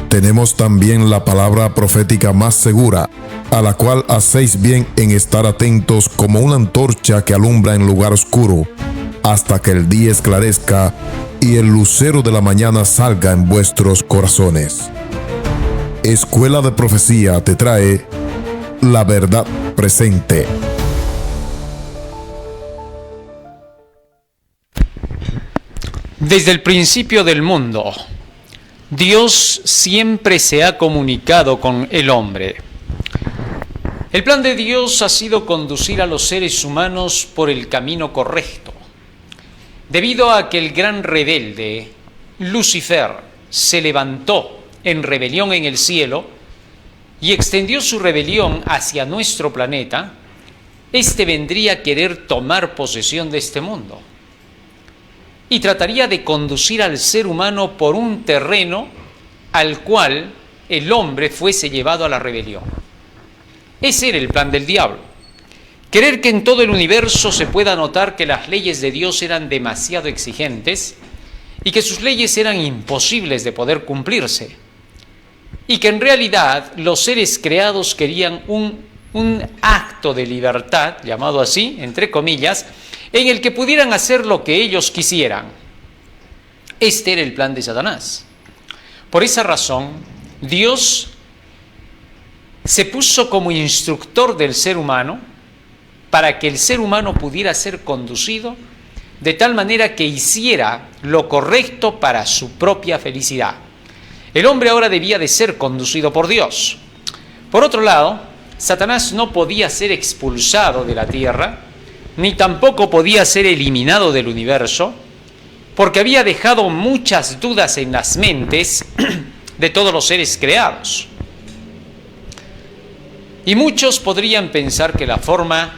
Tenemos también la palabra profética más segura, a la cual hacéis bien en estar atentos como una antorcha que alumbra en lugar oscuro, hasta que el día esclarezca y el lucero de la mañana salga en vuestros corazones. Escuela de Profecía te trae la verdad presente. Desde el principio del mundo, Dios siempre se ha comunicado con el hombre. El plan de Dios ha sido conducir a los seres humanos por el camino correcto. Debido a que el gran rebelde, Lucifer, se levantó en rebelión en el cielo y extendió su rebelión hacia nuestro planeta, éste vendría a querer tomar posesión de este mundo y trataría de conducir al ser humano por un terreno al cual el hombre fuese llevado a la rebelión. Ese era el plan del diablo. Querer que en todo el universo se pueda notar que las leyes de Dios eran demasiado exigentes y que sus leyes eran imposibles de poder cumplirse. Y que en realidad los seres creados querían un acto de libertad, llamado así, entre comillas, en el que pudieran hacer lo que ellos quisieran. Este era el plan de Satanás. Por esa razón, Dios se puso como instructor del ser humano para que el ser humano pudiera ser conducido de tal manera que hiciera lo correcto para su propia felicidad. El hombre ahora debía de ser conducido por Dios. Por otro lado, Satanás no podía ser expulsado de la tierra, ni tampoco podía ser eliminado del universo, porque había dejado muchas dudas en las mentes de todos los seres creados. Y muchos podrían pensar que la forma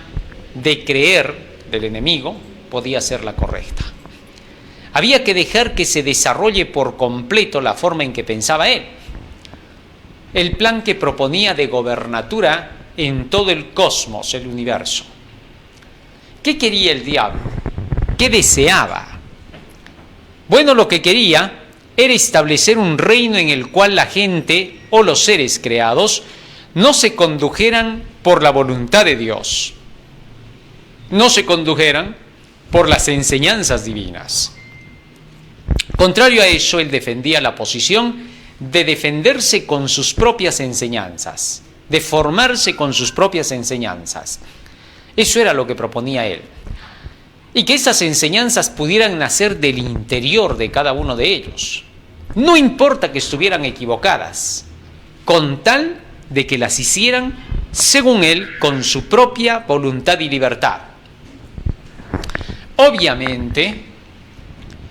de creer del enemigo podía ser la correcta. Había que dejar que se desarrolle por completo la forma en que pensaba él. El plan que proponía de gobernatura en todo el cosmos, el universo. ¿Qué quería el diablo? ¿Qué deseaba? Bueno, lo que quería era establecer un reino en el cual la gente o los seres creados no se condujeran por la voluntad de Dios, no se condujeran por las enseñanzas divinas. Contrario a eso, él defendía la posición de defenderse con sus propias enseñanzas, de formarse con sus propias enseñanzas. Eso era lo que proponía él. Y que esas enseñanzas pudieran nacer del interior de cada uno de ellos. No importa que estuvieran equivocadas, con tal de que las hicieran, según él, con su propia voluntad y libertad. Obviamente,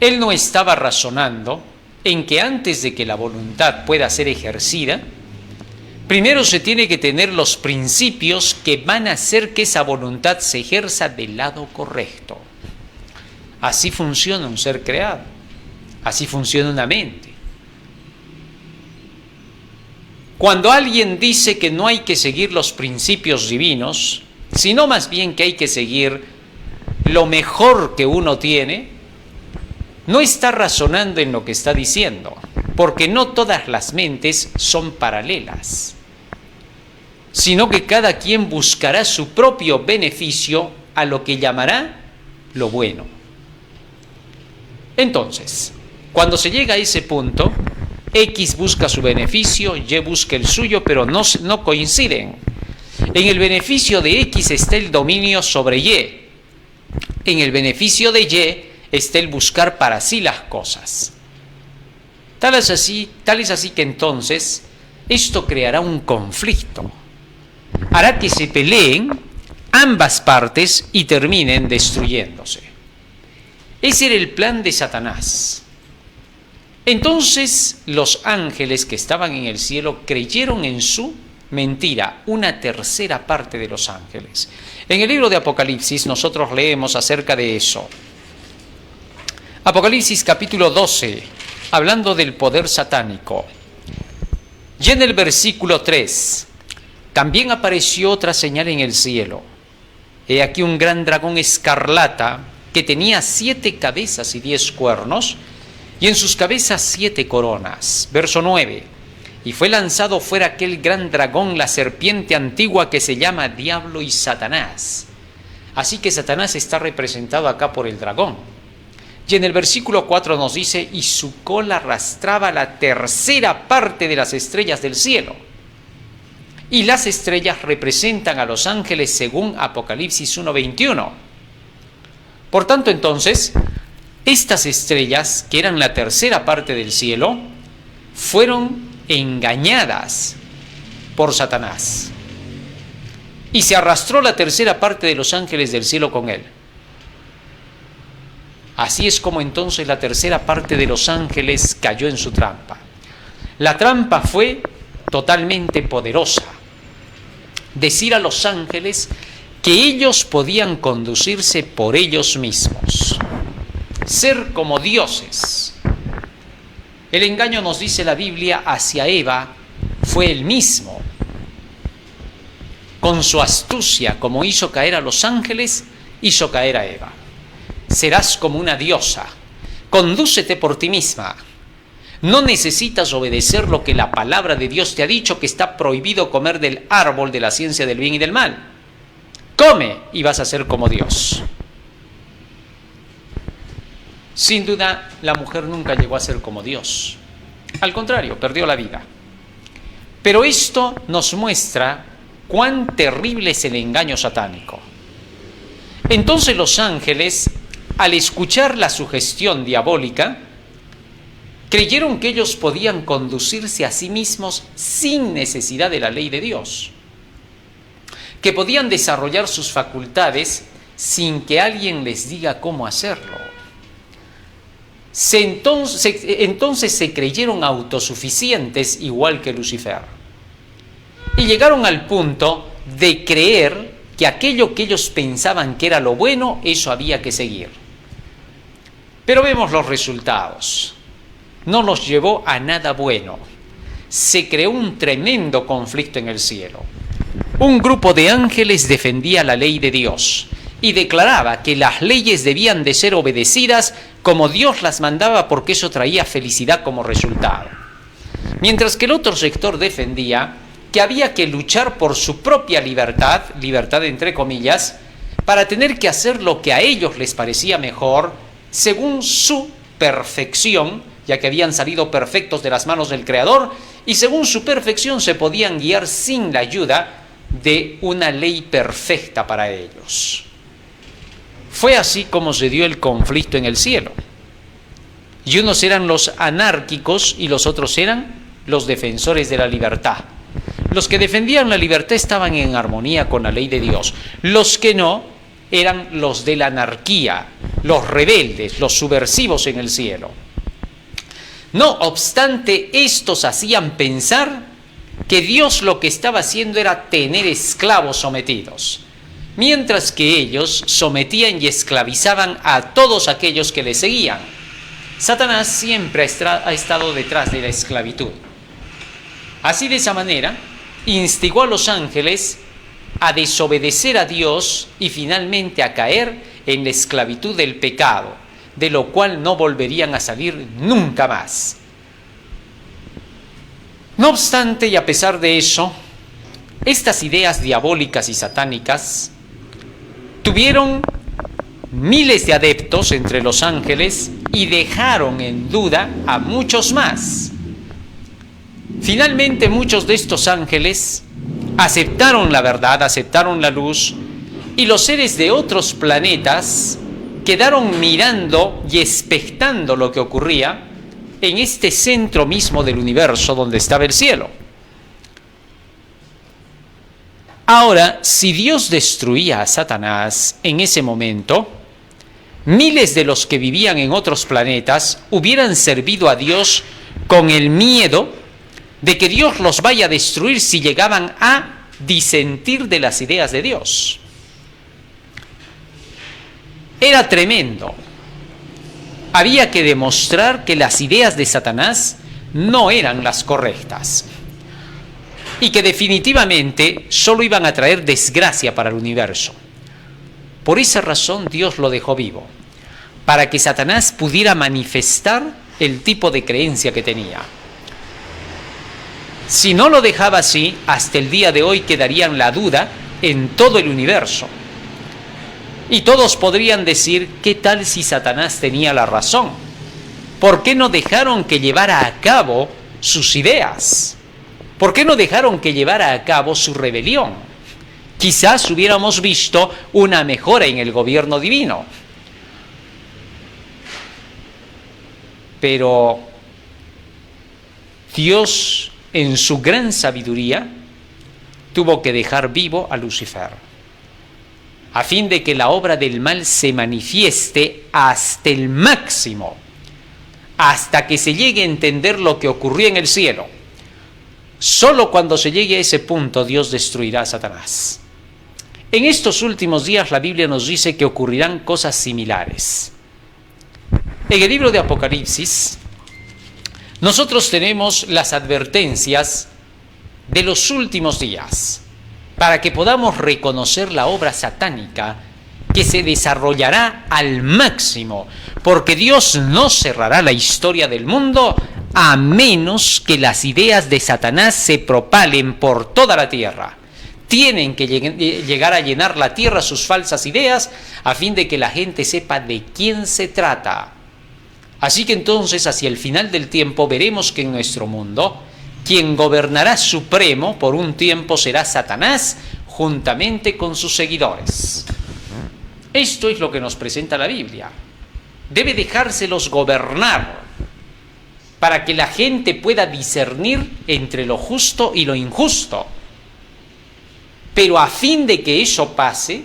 él no estaba razonando en que antes de que la voluntad pueda ser ejercida, primero se tiene que tener los principios que van a hacer que esa voluntad se ejerza del lado correcto. Así funciona un ser creado, así funciona una mente. Cuando alguien dice que no hay que seguir los principios divinos, sino más bien que hay que seguir lo mejor que uno tiene, no está razonando en lo que está diciendo, porque no todas las mentes son paralelas, sino que cada quien buscará su propio beneficio a lo que llamará lo bueno. Entonces, cuando se llega a ese punto, X busca su beneficio, Y busca el suyo, pero no coinciden. En el beneficio de X está el dominio sobre Y. En el beneficio de Y está el buscar para sí las cosas. Tal es así que entonces esto creará un conflicto. Hará que se peleen ambas partes y terminen destruyéndose. Ese era el plan de Satanás. Entonces los ángeles que estaban en el cielo creyeron en su mentira, una tercera parte de los ángeles. En el libro de Apocalipsis nosotros leemos acerca de eso. Apocalipsis capítulo 12, hablando del poder satánico. Y en el versículo 3, también apareció otra señal en el cielo. He aquí un gran dragón escarlata que tenía 7 cabezas y 10 cuernos, y en sus cabezas 7 coronas. Verso 9. y fue lanzado fuera aquel gran dragón, la serpiente antigua que se llama Diablo y Satanás. Así que Satanás está representado acá por el dragón. Y en el versículo 4 nos dice, y su cola arrastraba la tercera parte de las estrellas del cielo. Y las estrellas representan a los ángeles según Apocalipsis 1:21. Por tanto, entonces, estas estrellas, que eran la tercera parte del cielo, fueron engañadas por Satanás. Y se arrastró la tercera parte de los ángeles del cielo con él. Así es como entonces la tercera parte de los ángeles cayó en su trampa. La trampa fue totalmente poderosa. Decir a los ángeles que ellos podían conducirse por ellos mismos, ser como dioses. El engaño, nos dice la Biblia, hacia Eva fue el mismo. Con su astucia, como hizo caer a los ángeles, hizo caer a Eva. Serás como una diosa, condúcete por ti misma. No necesitas obedecer lo que la palabra de Dios te ha dicho, que está prohibido comer del árbol de la ciencia del bien y del mal. Come y vas a ser como Dios. Sin duda, la mujer nunca llegó a ser como Dios. Al contrario, perdió la vida. Pero esto nos muestra cuán terrible es el engaño satánico. Entonces los ángeles, al escuchar la sugestión diabólica, creyeron que ellos podían conducirse a sí mismos sin necesidad de la ley de Dios, que podían desarrollar sus facultades sin que alguien les diga cómo hacerlo. Entonces se creyeron autosuficientes, igual que Lucifer, y llegaron al punto de creer que aquello que ellos pensaban que era lo bueno, eso había que seguir. Pero vemos los resultados. No los llevó a nada bueno. Se creó un tremendo conflicto en el cielo. Un grupo de ángeles defendía la ley de Dios y declaraba que las leyes debían de ser obedecidas como Dios las mandaba, porque eso traía felicidad como resultado. Mientras que el otro sector defendía que había que luchar por su propia libertad entre comillas, para tener que hacer lo que a ellos les parecía mejor, según su perfección, ya que habían salido perfectos de las manos del Creador, y según su perfección se podían guiar sin la ayuda de una ley perfecta para ellos. Fue así como se dio el conflicto en el cielo. Y unos eran los anárquicos y los otros eran los defensores de la libertad. Los que defendían la libertad estaban en armonía con la ley de Dios. Los que no eran los de la anarquía, los rebeldes, los subversivos en el cielo. No obstante, estos hacían pensar que Dios lo que estaba haciendo era tener esclavos sometidos, mientras que ellos sometían y esclavizaban a todos aquellos que le seguían. Satanás siempre ha estado detrás de la esclavitud. Así, de esa manera, instigó a los ángeles a desobedecer a Dios y finalmente a caer en la esclavitud del pecado, de lo cual no volverían a salir nunca más. No obstante, y a pesar de eso, estas ideas diabólicas y satánicas tuvieron miles de adeptos entre los ángeles y dejaron en duda a muchos más. Finalmente, muchos de estos ángeles aceptaron la verdad, aceptaron la luz, y los seres de otros planetas quedaron mirando y expectando lo que ocurría en este centro mismo del universo donde estaba el cielo. Ahora, si Dios destruía a Satanás en ese momento, miles de los que vivían en otros planetas hubieran servido a Dios con el miedo de que Dios los vaya a destruir si llegaban a disentir de las ideas de Dios. Era tremendo. Había que demostrar que las ideas de Satanás no eran las correctas y que definitivamente solo iban a traer desgracia para el universo. Por esa razón Dios lo dejó vivo, para que Satanás pudiera manifestar el tipo de creencia que tenía. Si no lo dejaba así, hasta el día de hoy quedaría en la duda en todo el universo. Y todos podrían decir, ¿qué tal si Satanás tenía la razón? ¿Por qué no dejaron que llevara a cabo sus ideas? ¿Por qué no dejaron que llevara a cabo su rebelión? Quizás hubiéramos visto una mejora en el gobierno divino. Pero Dios, en su gran sabiduría, tuvo que dejar vivo a Lucifer, a fin de que la obra del mal se manifieste hasta el máximo, hasta que se llegue a entender lo que ocurrió en el cielo. Solo cuando se llegue a ese punto, Dios destruirá a Satanás. En estos últimos días, la Biblia nos dice que ocurrirán cosas similares. En el libro de Apocalipsis, nosotros tenemos las advertencias de los últimos días, para que podamos reconocer la obra satánica que se desarrollará al máximo, porque Dios no cerrará la historia del mundo a menos que las ideas de Satanás se propalen por toda la tierra. Tienen que llegar a llenar la tierra sus falsas ideas a fin de que la gente sepa de quién se trata. Así que entonces, hacia el final del tiempo, veremos que en nuestro mundo, quien gobernará supremo por un tiempo será Satanás, juntamente con sus seguidores. Esto es lo que nos presenta la Biblia. Debe dejárselos gobernar para que la gente pueda discernir entre lo justo y lo injusto. Pero a fin de que eso pase,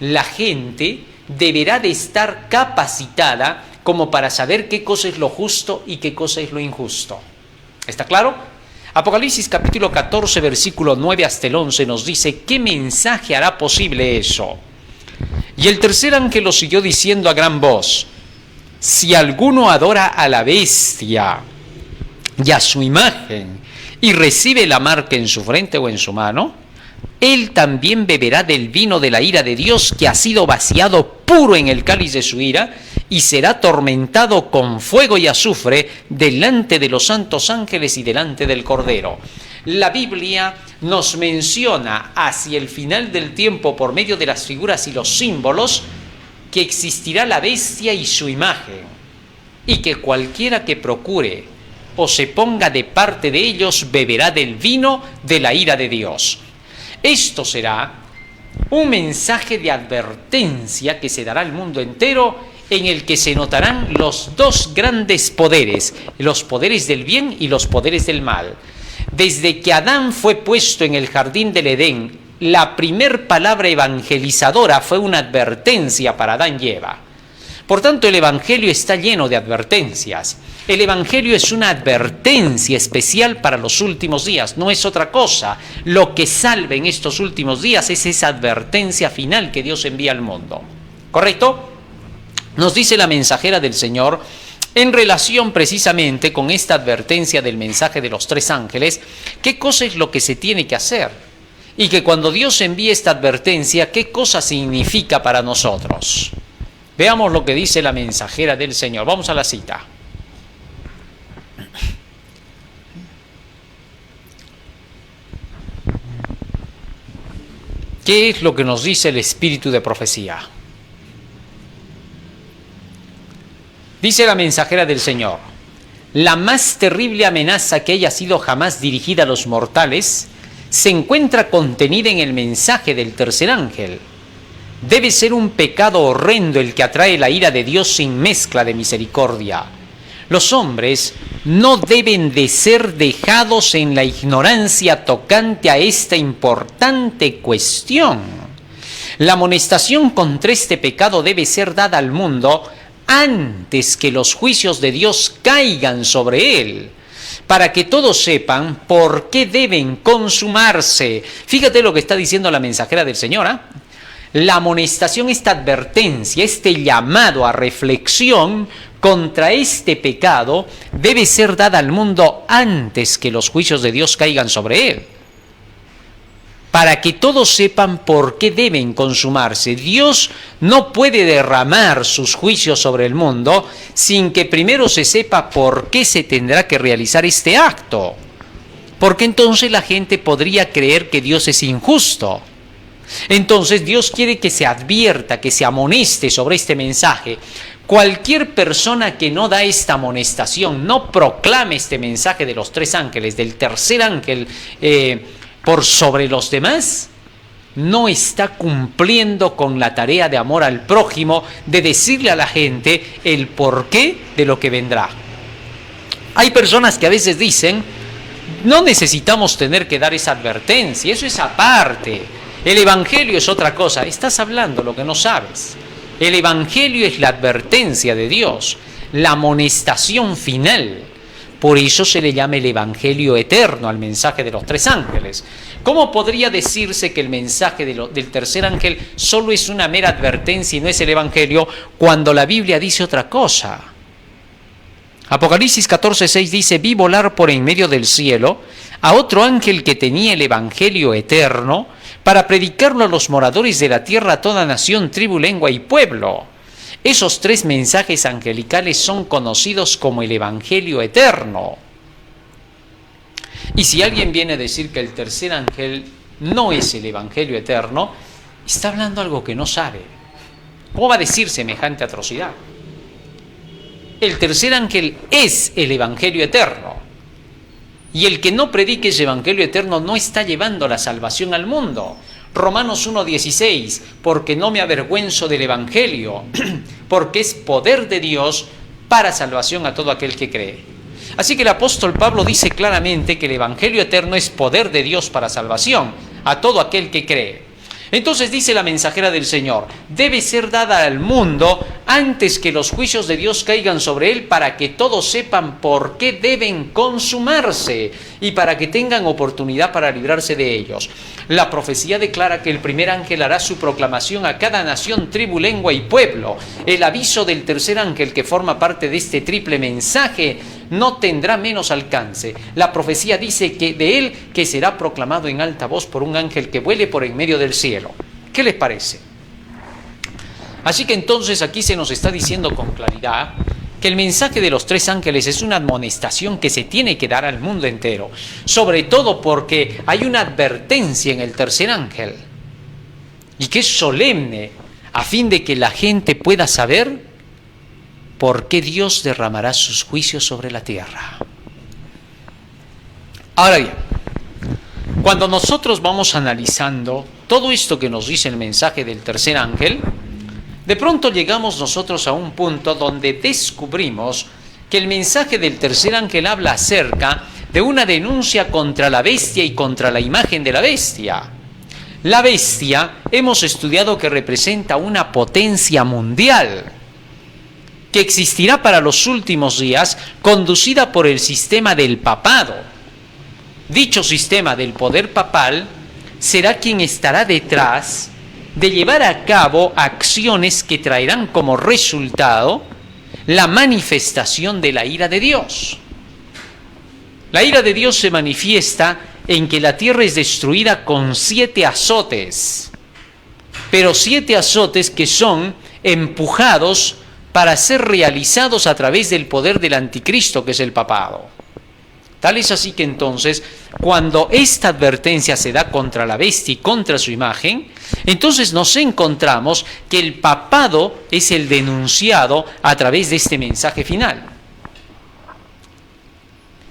la gente deberá de estar capacitada como para saber qué cosa es lo justo y qué cosa es lo injusto. ¿Está claro? Apocalipsis capítulo 14, versículo 9 hasta el 11 nos dice qué mensaje hará posible eso. Y el tercer ángel lo siguió diciendo a gran voz: si alguno adora a la bestia y a su imagen y recibe la marca en su frente o en su mano, él también beberá del vino de la ira de Dios, que ha sido vaciado puro en el cáliz de su ira, y será atormentado con fuego y azufre delante de los santos ángeles y delante del Cordero. La Biblia nos menciona hacia el final del tiempo, por medio de las figuras y los símbolos, que existirá la bestia y su imagen, y que cualquiera que procure o se ponga de parte de ellos beberá del vino de la ira de Dios. Esto será un mensaje de advertencia que se dará al mundo entero, en el que se notarán los dos grandes poderes, los poderes del bien y los poderes del mal. Desde que Adán fue puesto en el jardín del Edén, la primer palabra evangelizadora fue una advertencia para Adán y Eva. Por tanto, el Evangelio está lleno de advertencias. El Evangelio es una advertencia especial para los últimos días, no es otra cosa. Lo que salve en estos últimos días es esa advertencia final que Dios envía al mundo. ¿Correcto? Nos dice la mensajera del Señor, en relación precisamente con esta advertencia del mensaje de los tres ángeles, qué cosa es lo que se tiene que hacer. Y que cuando Dios envíe esta advertencia, qué cosa significa para nosotros. Veamos lo que dice la mensajera del Señor. Vamos a la cita. ¿Qué es lo que nos dice el espíritu de profecía? Dice la mensajera del Señor: la más terrible amenaza que haya sido jamás dirigida a los mortales se encuentra contenida en el mensaje del tercer ángel. Debe ser un pecado horrendo el que atrae la ira de Dios sin mezcla de misericordia. Los hombres no deben de ser dejados en la ignorancia tocante a esta importante cuestión. La amonestación contra este pecado debe ser dada al mundo antes que los juicios de Dios caigan sobre él, para que todos sepan por qué deben consumarse. Fíjate lo que está diciendo la mensajera del Señor, ¿eh? La amonestación, esta advertencia, este llamado a reflexión contra este pecado debe ser dada al mundo antes que los juicios de Dios caigan sobre él, para que todos sepan por qué deben consumarse. Dios no puede derramar sus juicios sobre el mundo sin que primero se sepa por qué se tendrá que realizar este acto. porque entonces la gente podría creer que Dios es injusto. Entonces Dios quiere que se advierta, que se amoneste sobre este mensaje. Cualquier persona que no da esta amonestación, no proclame este mensaje de los tres ángeles, del tercer ángel por sobre los demás, no está cumpliendo con la tarea de amor al prójimo, de decirle a la gente el porqué de lo que vendrá. Hay personas que a veces dicen, no necesitamos tener que dar esa advertencia, eso es aparte. El Evangelio es otra cosa. Estás hablando lo que no sabes. El Evangelio es la advertencia de Dios, la amonestación final. Por eso se le llama el Evangelio eterno al mensaje de los tres ángeles. ¿Cómo podría decirse que el mensaje del tercer ángel solo es una mera advertencia y no es el Evangelio cuando la Biblia dice otra cosa? Apocalipsis 14:6 dice: vi volar por en medio del cielo a otro ángel que tenía el Evangelio eterno para predicarlo a los moradores de la tierra, a toda nación, tribu, lengua y pueblo. Esos tres mensajes angelicales son conocidos como el Evangelio eterno. Y si alguien viene a decir que el tercer ángel no es el Evangelio eterno, está hablando algo que no sabe. ¿Cómo va a decir semejante atrocidad? El tercer ángel es el Evangelio eterno. Y el que no predique ese Evangelio eterno no está llevando la salvación al mundo. Romanos 1:16, porque no me avergüenzo del Evangelio, porque es poder de Dios para salvación a todo aquel que cree. Así que el apóstol Pablo dice claramente que el Evangelio eterno es poder de Dios para salvación a todo aquel que cree. Entonces dice la mensajera del Señor, debe ser dada al mundo antes que los juicios de Dios caigan sobre él, para que todos sepan por qué deben consumarse y para que tengan oportunidad para librarse de ellos. La profecía declara que el primer ángel hará su proclamación a cada nación, tribu, lengua y pueblo. El aviso del tercer ángel, que forma parte de este triple mensaje, no tendrá menos alcance. La profecía dice que de él que será proclamado en alta voz por un ángel que vuele por en medio del cielo. ¿Qué les parece? Así que entonces aquí se nos está diciendo con claridad que el mensaje de los tres ángeles es una admonestación que se tiene que dar al mundo entero, sobre todo porque hay una advertencia en el tercer ángel y que es solemne, a fin de que la gente pueda saber por qué Dios derramará sus juicios sobre la tierra. Ahora bien, cuando nosotros vamos analizando todo esto que nos dice el mensaje del tercer ángel, de pronto llegamos nosotros a un punto donde descubrimos que el mensaje del tercer ángel habla acerca de una denuncia contra la bestia y contra la imagen de la bestia. La bestia hemos estudiado que representa una potencia mundial que existirá para los últimos días, conducida por el sistema del papado. Dicho sistema del poder papal será quien estará detrás de llevar a cabo acciones que traerán como resultado la manifestación de la ira de Dios. La ira de Dios se manifiesta en que la tierra es destruida con 7 azotes, pero 7 azotes que son empujados para ser realizados a través del poder del anticristo, que es el papado. Tal es así que entonces, cuando esta advertencia se da contra la bestia y contra su imagen, entonces nos encontramos que el papado es el denunciado a través de este mensaje final.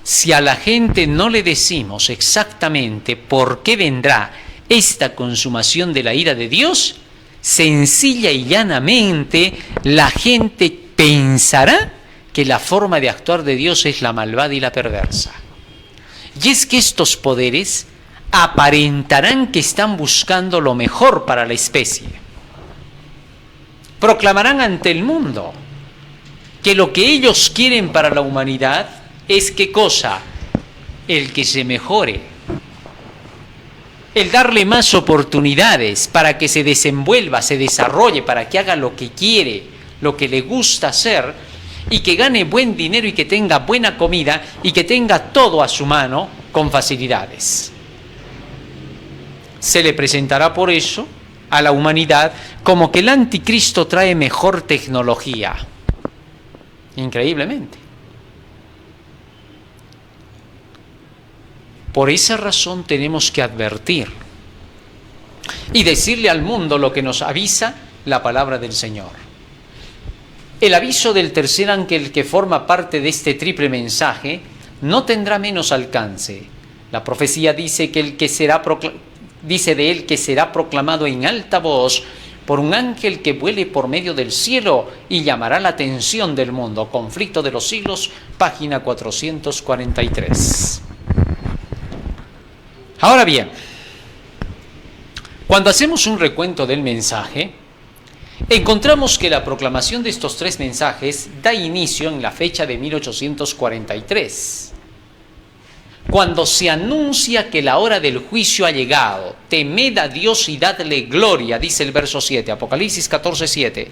Si a la gente no le decimos exactamente por qué vendrá esta consumación de la ira de Dios, sencilla y llanamente la gente pensará que la forma de actuar de Dios es la malvada y la perversa. Y es que estos poderes aparentarán que están buscando lo mejor para la especie. Proclamarán ante el mundo que lo que ellos quieren para la humanidad es ¿qué cosa? El que se mejore, el darle más oportunidades para que se desenvuelva, se desarrolle, para que haga lo que quiere, lo que le gusta hacer, y que gane buen dinero y que tenga buena comida y que tenga todo a su mano con facilidades. Se le presentará por eso a la humanidad como que el anticristo trae mejor tecnología. Increíblemente. Por esa razón tenemos que advertir y decirle al mundo lo que nos avisa la palabra del Señor. El aviso del tercer ángel que forma parte de este triple mensaje no tendrá menos alcance. La profecía dice de él que será proclamado en alta voz por un ángel que vuele por medio del cielo y llamará la atención del mundo. Conflicto de los siglos, página 443. Ahora bien, cuando hacemos un recuento del mensaje, encontramos que la proclamación de estos tres mensajes da inicio en la fecha de 1843, cuando se anuncia que la hora del juicio ha llegado. Temed a Dios y dadle gloria, dice el verso 7, Apocalipsis 14:7,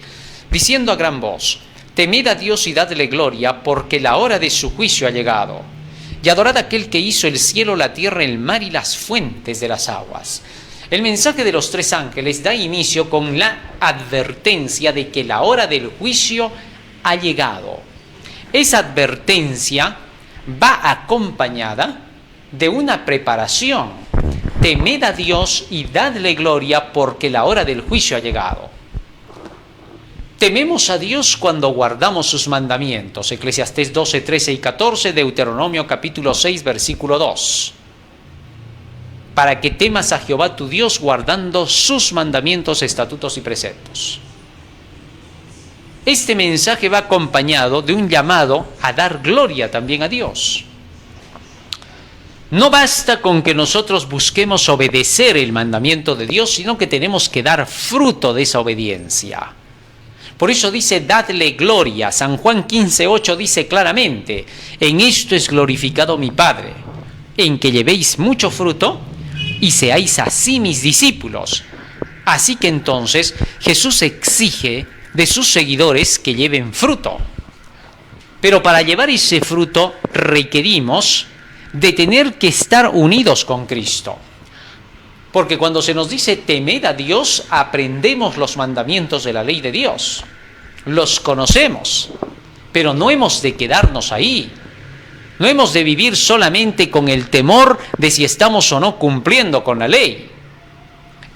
diciendo a gran voz: temed a Dios y dadle gloria, porque la hora de su juicio ha llegado. Y adorad a aquel que hizo el cielo, la tierra, el mar y las fuentes de las aguas. El mensaje de los tres ángeles da inicio con la advertencia de que la hora del juicio ha llegado. Esa advertencia va acompañada de una preparación. Temed a Dios y dadle gloria, porque la hora del juicio ha llegado. Tememos a Dios cuando guardamos sus mandamientos. Eclesiastés 12, 13 y 14, Deuteronomio capítulo 6, versículo 2. Para que temas a Jehová tu Dios guardando sus mandamientos, estatutos y preceptos. Este mensaje va acompañado de un llamado a dar gloria también a Dios. No basta con que nosotros busquemos obedecer el mandamiento de Dios, sino que tenemos que dar fruto de esa obediencia. Por eso dice: dadle gloria. San Juan 15:8 dice claramente: en esto es glorificado mi Padre, en que llevéis mucho fruto y seáis así mis discípulos. Así que entonces Jesús exige de sus seguidores que lleven fruto. Pero para llevar ese fruto requerimos de tener que estar unidos con Cristo. Porque cuando se nos dice temed a Dios, aprendemos los mandamientos de la ley de Dios. Los conocemos, pero no hemos de quedarnos ahí. No hemos de vivir solamente con el temor de si estamos o no cumpliendo con la ley.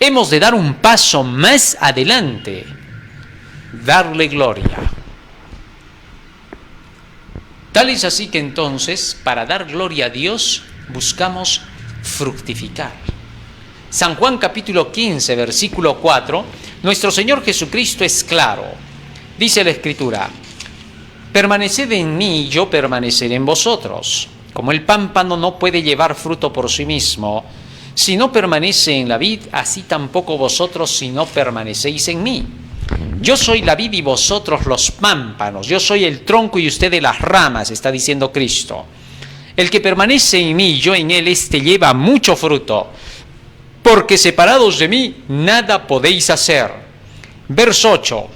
Hemos de dar un paso más adelante, darle gloria. Tal es así que entonces, para dar gloria a Dios, buscamos fructificar. San Juan capítulo 15, versículo 4, nuestro Señor Jesucristo es claro. Dice la Escritura: permaneced en mí y yo permaneceré en vosotros. Como el pámpano no puede llevar fruto por sí mismo, si no permanece en la vid, así tampoco vosotros si no permanecéis en mí. Yo soy la vid y vosotros los pámpanos. Yo soy el tronco y ustedes las ramas, está diciendo Cristo. El que permanece en mí y yo en él, éste lleva mucho fruto, porque separados de mí nada podéis hacer. Verso 8.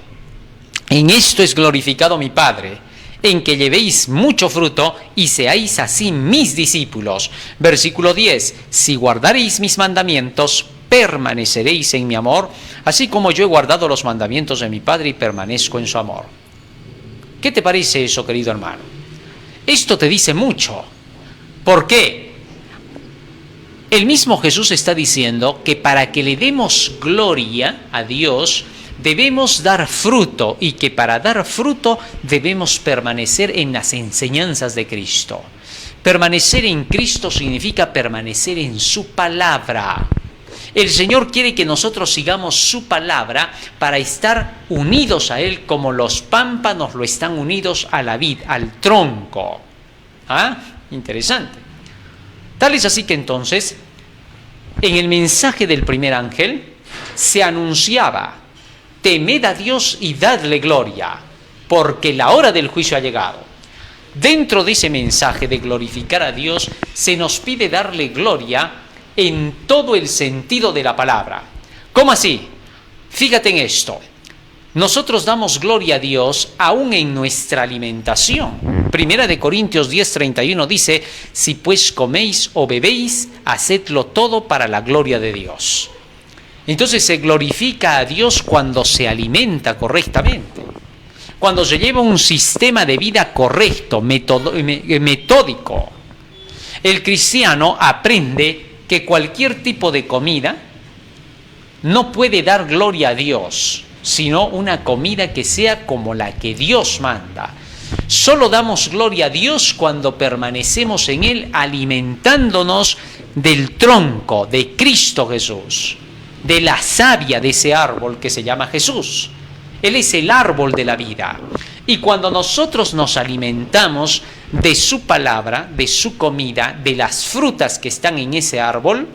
En esto es glorificado mi Padre, en que llevéis mucho fruto y seáis así mis discípulos. Versículo 10. Si guardaréis mis mandamientos, permaneceréis en mi amor, así como yo he guardado los mandamientos de mi Padre y permanezco en su amor. ¿Qué te parece eso, querido hermano? Esto te dice mucho. ¿Por qué? El mismo Jesús está diciendo que para que le demos gloria a Dios, debemos dar fruto, y que para dar fruto debemos permanecer en las enseñanzas de Cristo. Permanecer en Cristo significa permanecer en su palabra. El Señor quiere que nosotros sigamos su palabra para estar unidos a Él como los pámpanos lo están unidos a la vid, al tronco. Interesante. Tal es así que entonces, en el mensaje del primer ángel se anunciaba: temed a Dios y dadle gloria, porque la hora del juicio ha llegado. Dentro de ese mensaje de glorificar a Dios, se nos pide darle gloria en todo el sentido de la palabra. ¿Cómo así? Fíjate en esto. Nosotros damos gloria a Dios aún en nuestra alimentación. Primera de Corintios 10:31 dice: si pues coméis o bebéis, hacedlo todo para la gloria de Dios. Entonces se glorifica a Dios cuando se alimenta correctamente, cuando se lleva un sistema de vida correcto, metódico. El cristiano aprende que cualquier tipo de comida no puede dar gloria a Dios, sino una comida que sea como la que Dios manda. Solo damos gloria a Dios cuando permanecemos en Él, alimentándonos del tronco de Cristo Jesús, de la savia de ese árbol que se llama Jesús. Él es el árbol de la vida. Y cuando nosotros nos alimentamos de su palabra, de su comida, de las frutas que están en ese árbol,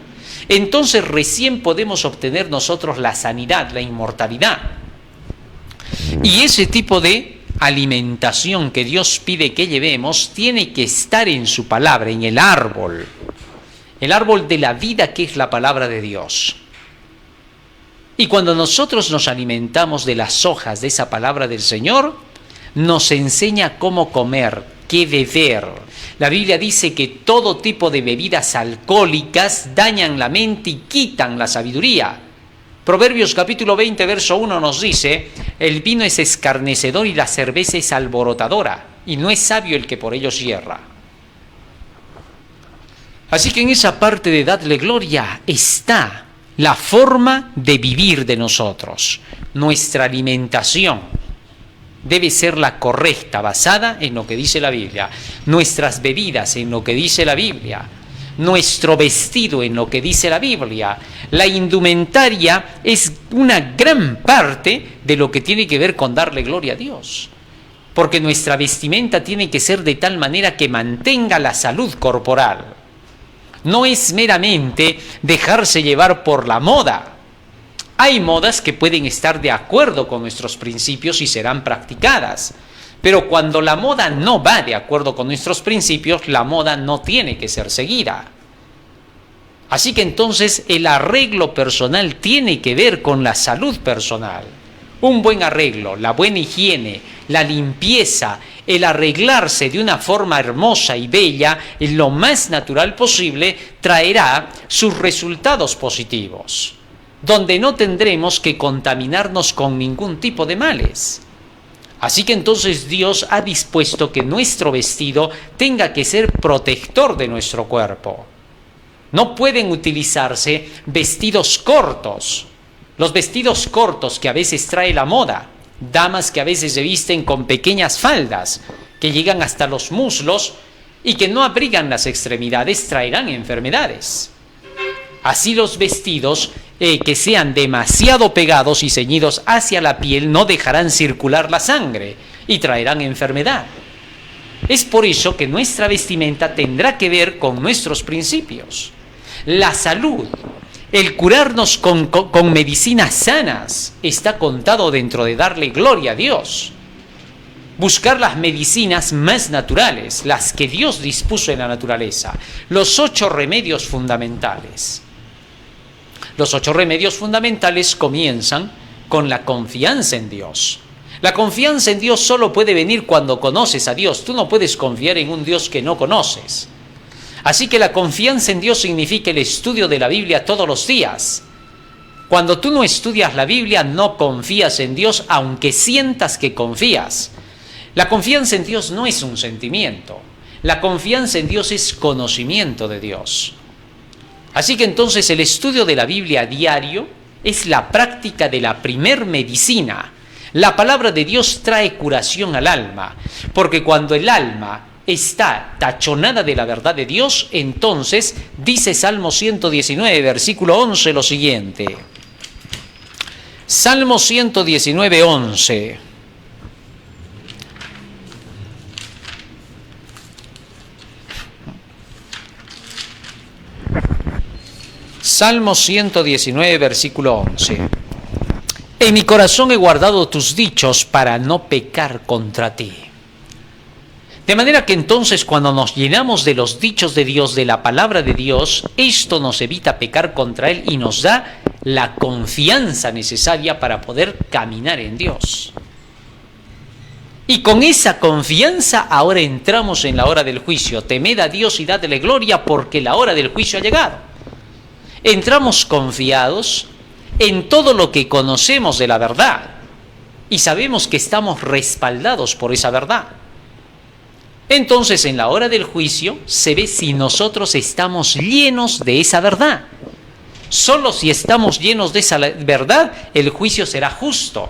entonces recién podemos obtener nosotros la sanidad, la inmortalidad. Y ese tipo de alimentación que Dios pide que llevemos tiene que estar en su palabra, en el árbol de la vida que es la palabra de Dios. Y cuando nosotros nos alimentamos de las hojas de esa palabra del Señor, nos enseña cómo comer, qué beber. La Biblia dice que todo tipo de bebidas alcohólicas dañan la mente y quitan la sabiduría. Proverbios capítulo 20, verso 1 nos dice: el vino es escarnecedor y la cerveza es alborotadora, y no es sabio el que por ellos yerra. Así que en esa parte de darle gloria está la forma de vivir de nosotros. Nuestra alimentación debe ser la correcta, basada en lo que dice la Biblia. Nuestras bebidas en lo que dice la Biblia. Nuestro vestido en lo que dice la Biblia. La indumentaria es una gran parte de lo que tiene que ver con darle gloria a Dios. Porque nuestra vestimenta tiene que ser de tal manera que mantenga la salud corporal. No es meramente dejarse llevar por la moda. Hay modas que pueden estar de acuerdo con nuestros principios y serán practicadas. Pero cuando la moda no va de acuerdo con nuestros principios, la moda no tiene que ser seguida. Así que entonces el arreglo personal tiene que ver con la salud personal. Un buen arreglo, la buena higiene, la limpieza, el arreglarse de una forma hermosa y bella, en lo más natural posible, traerá sus resultados positivos, donde no tendremos que contaminarnos con ningún tipo de males. Así que entonces Dios ha dispuesto que nuestro vestido tenga que ser protector de nuestro cuerpo. No pueden utilizarse vestidos cortos. Los vestidos cortos que a veces trae la moda, damas que a veces se visten con pequeñas faldas que llegan hasta los muslos y que no abrigan las extremidades, traerán enfermedades. Así los vestidos que sean demasiado pegados y ceñidos hacia la piel no dejarán circular la sangre y traerán enfermedad. Es por eso que nuestra vestimenta tendrá que ver con nuestros principios. La salud, el curarnos con medicinas sanas, está contado dentro de darle gloria a Dios. Buscar las medicinas más naturales, las que Dios dispuso en la naturaleza, los 8 remedios fundamentales. Los 8 remedios fundamentales comienzan con la confianza en Dios. La confianza en Dios solo puede venir cuando conoces a Dios. Tú no puedes confiar en un Dios que no conoces. Así que la confianza en Dios significa el estudio de la Biblia todos los días. Cuando tú no estudias la Biblia, no confías en Dios, aunque sientas que confías. La confianza en Dios no es un sentimiento. La confianza en Dios es conocimiento de Dios. Así que entonces el estudio de la Biblia a diario es la práctica de la primer medicina. La palabra de Dios trae curación al alma, porque cuando el alma está tachonada de la verdad de Dios, entonces dice Salmo 119, versículo 11 lo siguiente. Salmo 119, 11. Salmo 119, versículo 11. En mi corazón he guardado tus dichos para no pecar contra ti. De manera que entonces cuando nos llenamos de los dichos de Dios, de la palabra de Dios, esto nos evita pecar contra Él y nos da la confianza necesaria para poder caminar en Dios. Y con esa confianza ahora entramos en la hora del juicio. Temed a Dios y dadle gloria porque la hora del juicio ha llegado. Entramos confiados en todo lo que conocemos de la verdad y sabemos que estamos respaldados por esa verdad. Entonces, en la hora del juicio, se ve si nosotros estamos llenos de esa verdad. Solo si estamos llenos de esa verdad, el juicio será justo.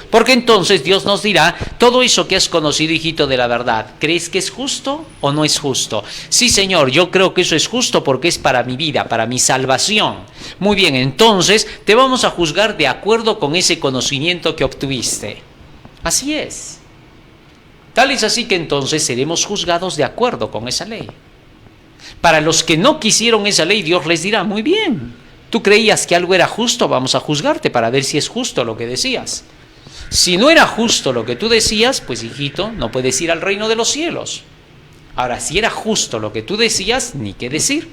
Porque entonces Dios nos dirá, todo eso que has conocido, hijito, de la verdad, ¿crees que es justo o no es justo? Sí, Señor, yo creo que eso es justo porque es para mi vida, para mi salvación. Muy bien, entonces te vamos a juzgar de acuerdo con ese conocimiento que obtuviste. Así es. Tal es así que entonces seremos juzgados de acuerdo con esa ley. Para los que no quisieron esa ley, Dios les dirá, muy bien, tú creías que algo era justo, vamos a juzgarte para ver si es justo lo que decías. Si no era justo lo que tú decías, pues hijito, no puedes ir al reino de los cielos. Ahora, si era justo lo que tú decías, ni qué decir.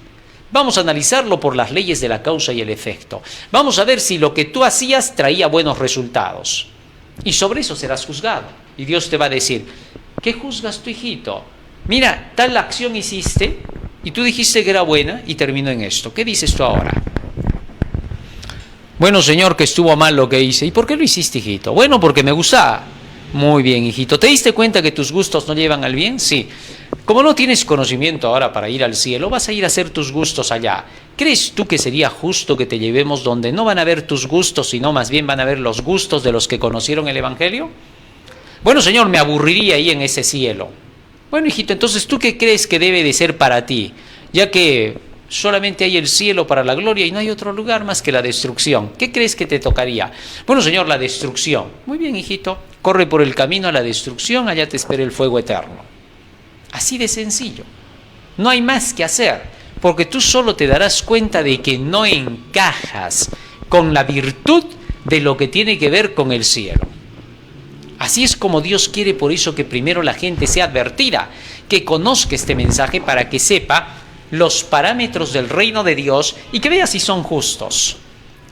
Vamos a analizarlo por las leyes de la causa y el efecto. Vamos a ver si lo que tú hacías traía buenos resultados. Y sobre eso serás juzgado. Y Dios te va a decir, ¿qué juzgas tu hijito? Mira, tal acción hiciste y tú dijiste que era buena y terminó en esto. ¿Qué dices tú ahora? Bueno, Señor, que estuvo mal lo que hice. ¿Y por qué lo hiciste, hijito? Bueno, porque me gustaba. Muy bien, hijito. ¿Te diste cuenta que tus gustos no llevan al bien? Sí. Como no tienes conocimiento ahora para ir al cielo, vas a ir a hacer tus gustos allá. ¿Crees tú que sería justo que te llevemos donde no van a ver tus gustos, sino más bien van a ver los gustos de los que conocieron el Evangelio? Bueno, Señor, me aburriría ahí en ese cielo. Bueno, hijito, entonces, ¿tú qué crees que debe de ser para ti? Ya que solamente hay el cielo para la gloria y no hay otro lugar más que la destrucción. ¿Qué crees que te tocaría? Bueno, Señor, la destrucción. Muy bien, hijito, corre por el camino a la destrucción, allá te espera el fuego eterno. Así de sencillo. No hay más que hacer, porque tú solo te darás cuenta de que no encajas con la virtud de lo que tiene que ver con el cielo. Así es como Dios quiere, por eso, que primero la gente sea advertida, que conozca este mensaje para que sepa los parámetros del reino de Dios y que vea si son justos.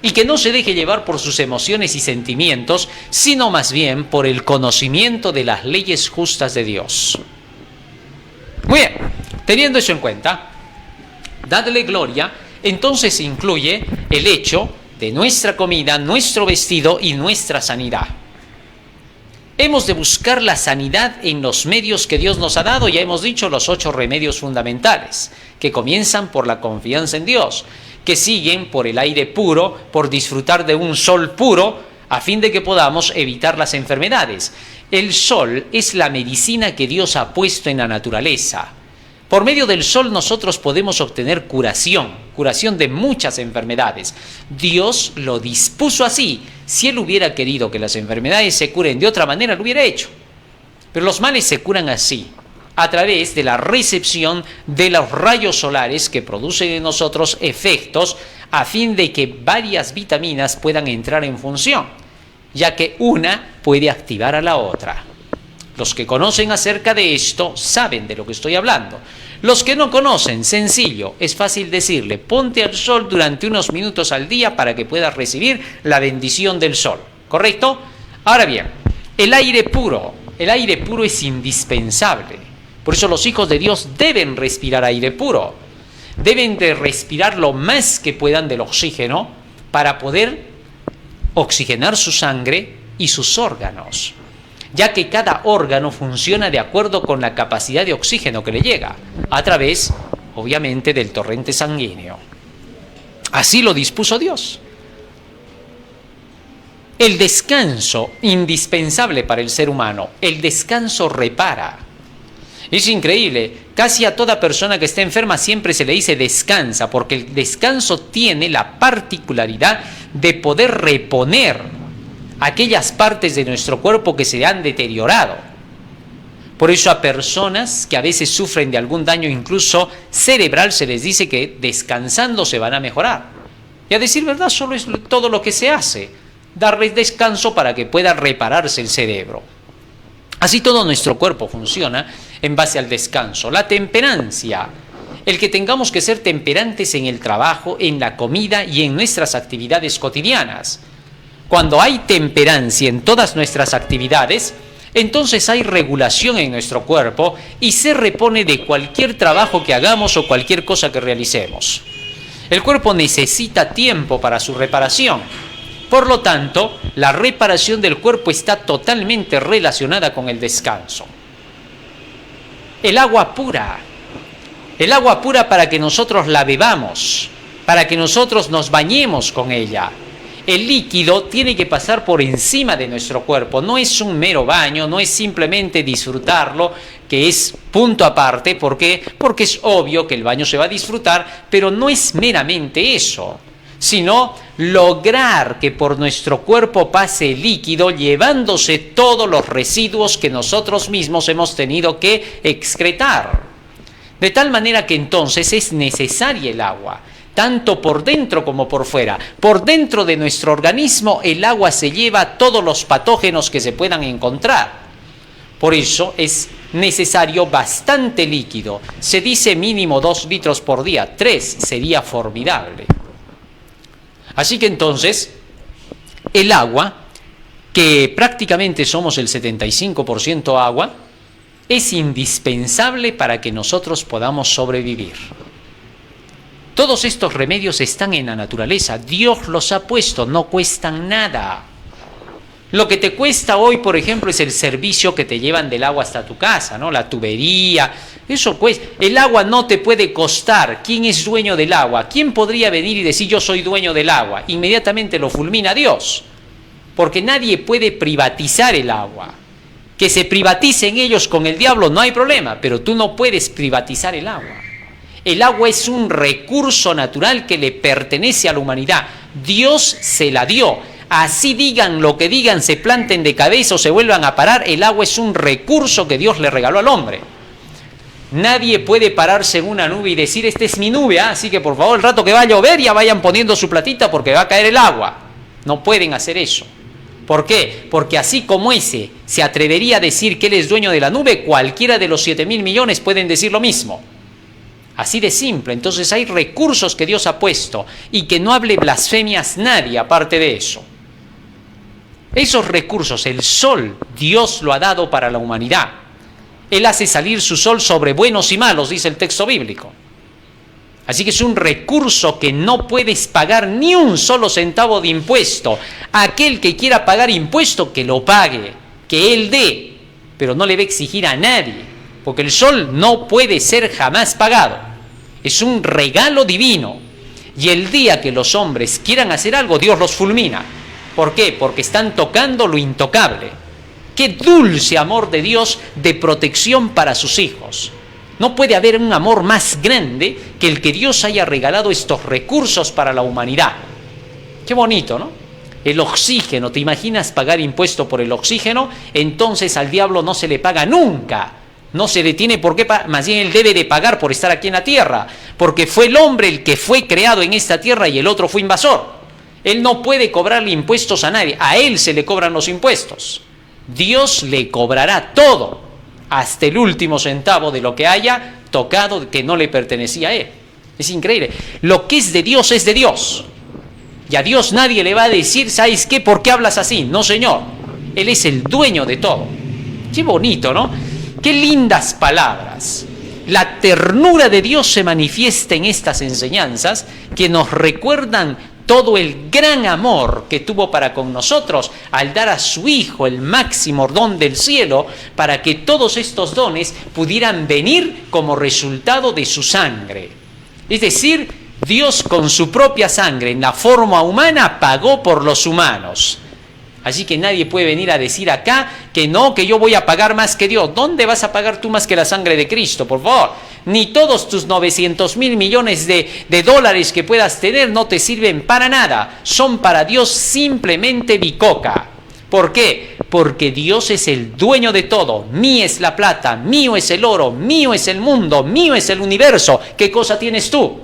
Y que no se deje llevar por sus emociones y sentimientos, sino más bien por el conocimiento de las leyes justas de Dios. Muy bien, teniendo eso en cuenta, dadle gloria, entonces incluye el hecho de nuestra comida, nuestro vestido y nuestra sanidad. Hemos de buscar la sanidad en los medios que Dios nos ha dado. Ya hemos dicho los 8 remedios fundamentales, que comienzan por la confianza en Dios, que siguen por el aire puro, por disfrutar de un sol puro, a fin de que podamos evitar las enfermedades. El sol es la medicina que Dios ha puesto en la naturaleza. Por medio del sol nosotros podemos obtener curación de muchas enfermedades. Dios lo dispuso así. Si Él hubiera querido que las enfermedades se curen de otra manera, lo hubiera hecho. Pero los males se curan así, a través de la recepción de los rayos solares que producen en nosotros efectos a fin de que varias vitaminas puedan entrar en función, ya que una puede activar a la otra. Los que conocen acerca de esto saben de lo que estoy hablando. Los que no conocen, sencillo, es fácil decirle, ponte al sol durante unos minutos al día para que puedas recibir la bendición del sol, ¿correcto? Ahora bien, el aire puro es indispensable. Por eso los hijos de Dios deben respirar aire puro. Deben de respirar lo más que puedan del oxígeno para poder oxigenar su sangre y sus órganos, ya que cada órgano funciona de acuerdo con la capacidad de oxígeno que le llega, a través, obviamente, del torrente sanguíneo. Así lo dispuso Dios. El descanso, indispensable para el ser humano, el descanso repara. Es increíble, casi a toda persona que está enferma siempre se le dice descansa, porque el descanso tiene la particularidad de poder reponer aquellas partes de nuestro cuerpo que se han deteriorado. Por eso a personas que a veces sufren de algún daño incluso cerebral se les dice que descansando se van a mejorar. Y a decir verdad, solo es todo lo que se hace, darles descanso para que pueda repararse el cerebro. Así todo nuestro cuerpo funciona en base al descanso. La temperancia, el que tengamos que ser temperantes en el trabajo, en la comida y en nuestras actividades cotidianas. Cuando hay temperancia en todas nuestras actividades, entonces hay regulación en nuestro cuerpo y se repone de cualquier trabajo que hagamos o cualquier cosa que realicemos. El cuerpo necesita tiempo para su reparación. Por lo tanto, la reparación del cuerpo está totalmente relacionada con el descanso. el agua pura. El agua pura para que nosotros la bebamos, para que nosotros nos bañemos con ella. El líquido tiene que pasar por encima de nuestro cuerpo. No es un mero baño, no es simplemente disfrutarlo, que es punto aparte. ¿Por qué? Porque es obvio que el baño se va a disfrutar, pero no es meramente eso, sino lograr que por nuestro cuerpo pase el líquido, llevándose todos los residuos que nosotros mismos hemos tenido que excretar. De tal manera que entonces es necesaria el agua, tanto por dentro como por fuera. Por dentro de nuestro organismo el agua se lleva todos los patógenos que se puedan encontrar. Por eso es necesario bastante líquido. Se dice mínimo 2 litros por día, 3 sería formidable. Así que entonces el agua, que prácticamente somos el 75% agua, es indispensable para que nosotros podamos sobrevivir. Todos estos remedios están en la naturaleza, Dios los ha puesto, no cuestan nada. Lo que te cuesta hoy, por ejemplo, es el servicio que te llevan del agua hasta tu casa, ¿no? La tubería, eso cuesta. El agua no te puede costar. ¿Quién es dueño del agua? ¿Quién podría venir y decir yo soy dueño del agua? Inmediatamente lo fulmina Dios, porque nadie puede privatizar el agua. Que se privaticen ellos con el diablo no hay problema, pero tú no puedes privatizar el agua. El agua es un recurso natural que le pertenece a la humanidad. Dios se la dio. Así digan lo que digan, se planten de cabeza o se vuelvan a parar, el agua es un recurso que Dios le regaló al hombre. Nadie puede pararse en una nube y decir, esta es mi nube, así que por favor el rato que va a llover ya vayan poniendo su platita porque va a caer el agua. No pueden hacer eso. ¿Por qué? Porque así como ese se atrevería a decir que él es dueño de la nube, cualquiera de los 7.000 millones pueden decir lo mismo. Así de simple. Entonces hay recursos que Dios ha puesto y que no hable blasfemias nadie aparte de eso. Esos recursos, el sol, Dios lo ha dado para la humanidad. Él hace salir su sol sobre buenos y malos, dice el texto bíblico. Así que es un recurso que no puedes pagar ni un solo centavo de impuesto. Aquel que quiera pagar impuesto, que lo pague, que él dé, pero no le va a exigir a nadie, porque el sol no puede ser jamás pagado. Es un regalo divino. Y el día que los hombres quieran hacer algo, Dios los fulmina. ¿Por qué? Porque están tocando lo intocable. Qué dulce amor de Dios de protección para sus hijos. No puede haber un amor más grande que el que Dios haya regalado estos recursos para la humanidad. Qué bonito, ¿no? El oxígeno, ¿te imaginas pagar impuesto por el oxígeno? Entonces al diablo no se le paga nunca. No se le tiene por qué pagar, más bien él debe de pagar por estar aquí en la tierra, porque fue el hombre el que fue creado en esta tierra y el otro fue invasor. Él no puede cobrarle impuestos a nadie, a él se le cobran los impuestos. Dios le cobrará todo, hasta el último centavo de lo que haya tocado que no le pertenecía a él. Es increíble. Lo que es de Dios es de Dios. Y a Dios nadie le va a decir, ¿sabes qué? ¿Por qué hablas así? No, Señor. Él es el dueño de todo. Qué bonito, ¿no? Qué lindas palabras. La ternura de Dios se manifiesta en estas enseñanzas que nos recuerdan todo el gran amor que tuvo para con nosotros al dar a su Hijo el máximo don del cielo para que todos estos dones pudieran venir como resultado de su sangre. Es decir, Dios con su propia sangre en la forma humana pagó por los humanos. Así que nadie puede venir a decir acá que no, que yo voy a pagar más que Dios. ¿Dónde vas a pagar tú más que la sangre de Cristo, por favor? Ni todos tus 900.000 millones de dólares que puedas tener no te sirven para nada. Son para Dios simplemente bicoca. ¿Por qué? Porque Dios es el dueño de todo. Mía es la plata, mío es el oro, mío es el mundo, mío es el universo. ¿Qué cosa tienes tú?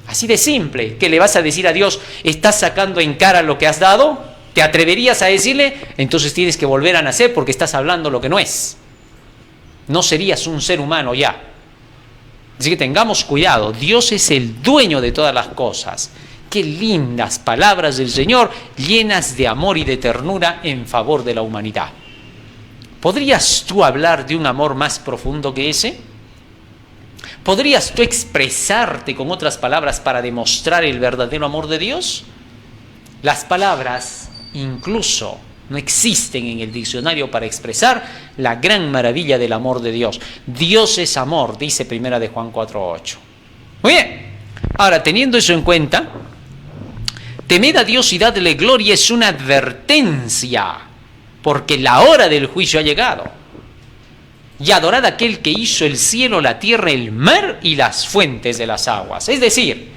Así de simple. ¿Qué le vas a decir a Dios? ¿Estás sacando en cara lo que has dado? ¿Te atreverías a decirle? Entonces tienes que volver a nacer porque estás hablando lo que no es. No serías un ser humano ya. Así que tengamos cuidado. Dios es el dueño de todas las cosas. Qué lindas palabras del Señor, llenas de amor y de ternura en favor de la humanidad. ¿Podrías tú hablar de un amor más profundo que ese? ¿Podrías tú expresarte con otras palabras para demostrar el verdadero amor de Dios? Las palabras incluso No existen en el diccionario para expresar la gran maravilla del amor de Dios. Dios es amor, dice 1 de Juan 4:8. Muy bien. Ahora, teniendo eso en cuenta, temed a Dios y dadle gloria es una advertencia, porque la hora del juicio ha llegado. Y adorad a aquel que hizo el cielo, la tierra, el mar y las fuentes de las aguas. Es decir,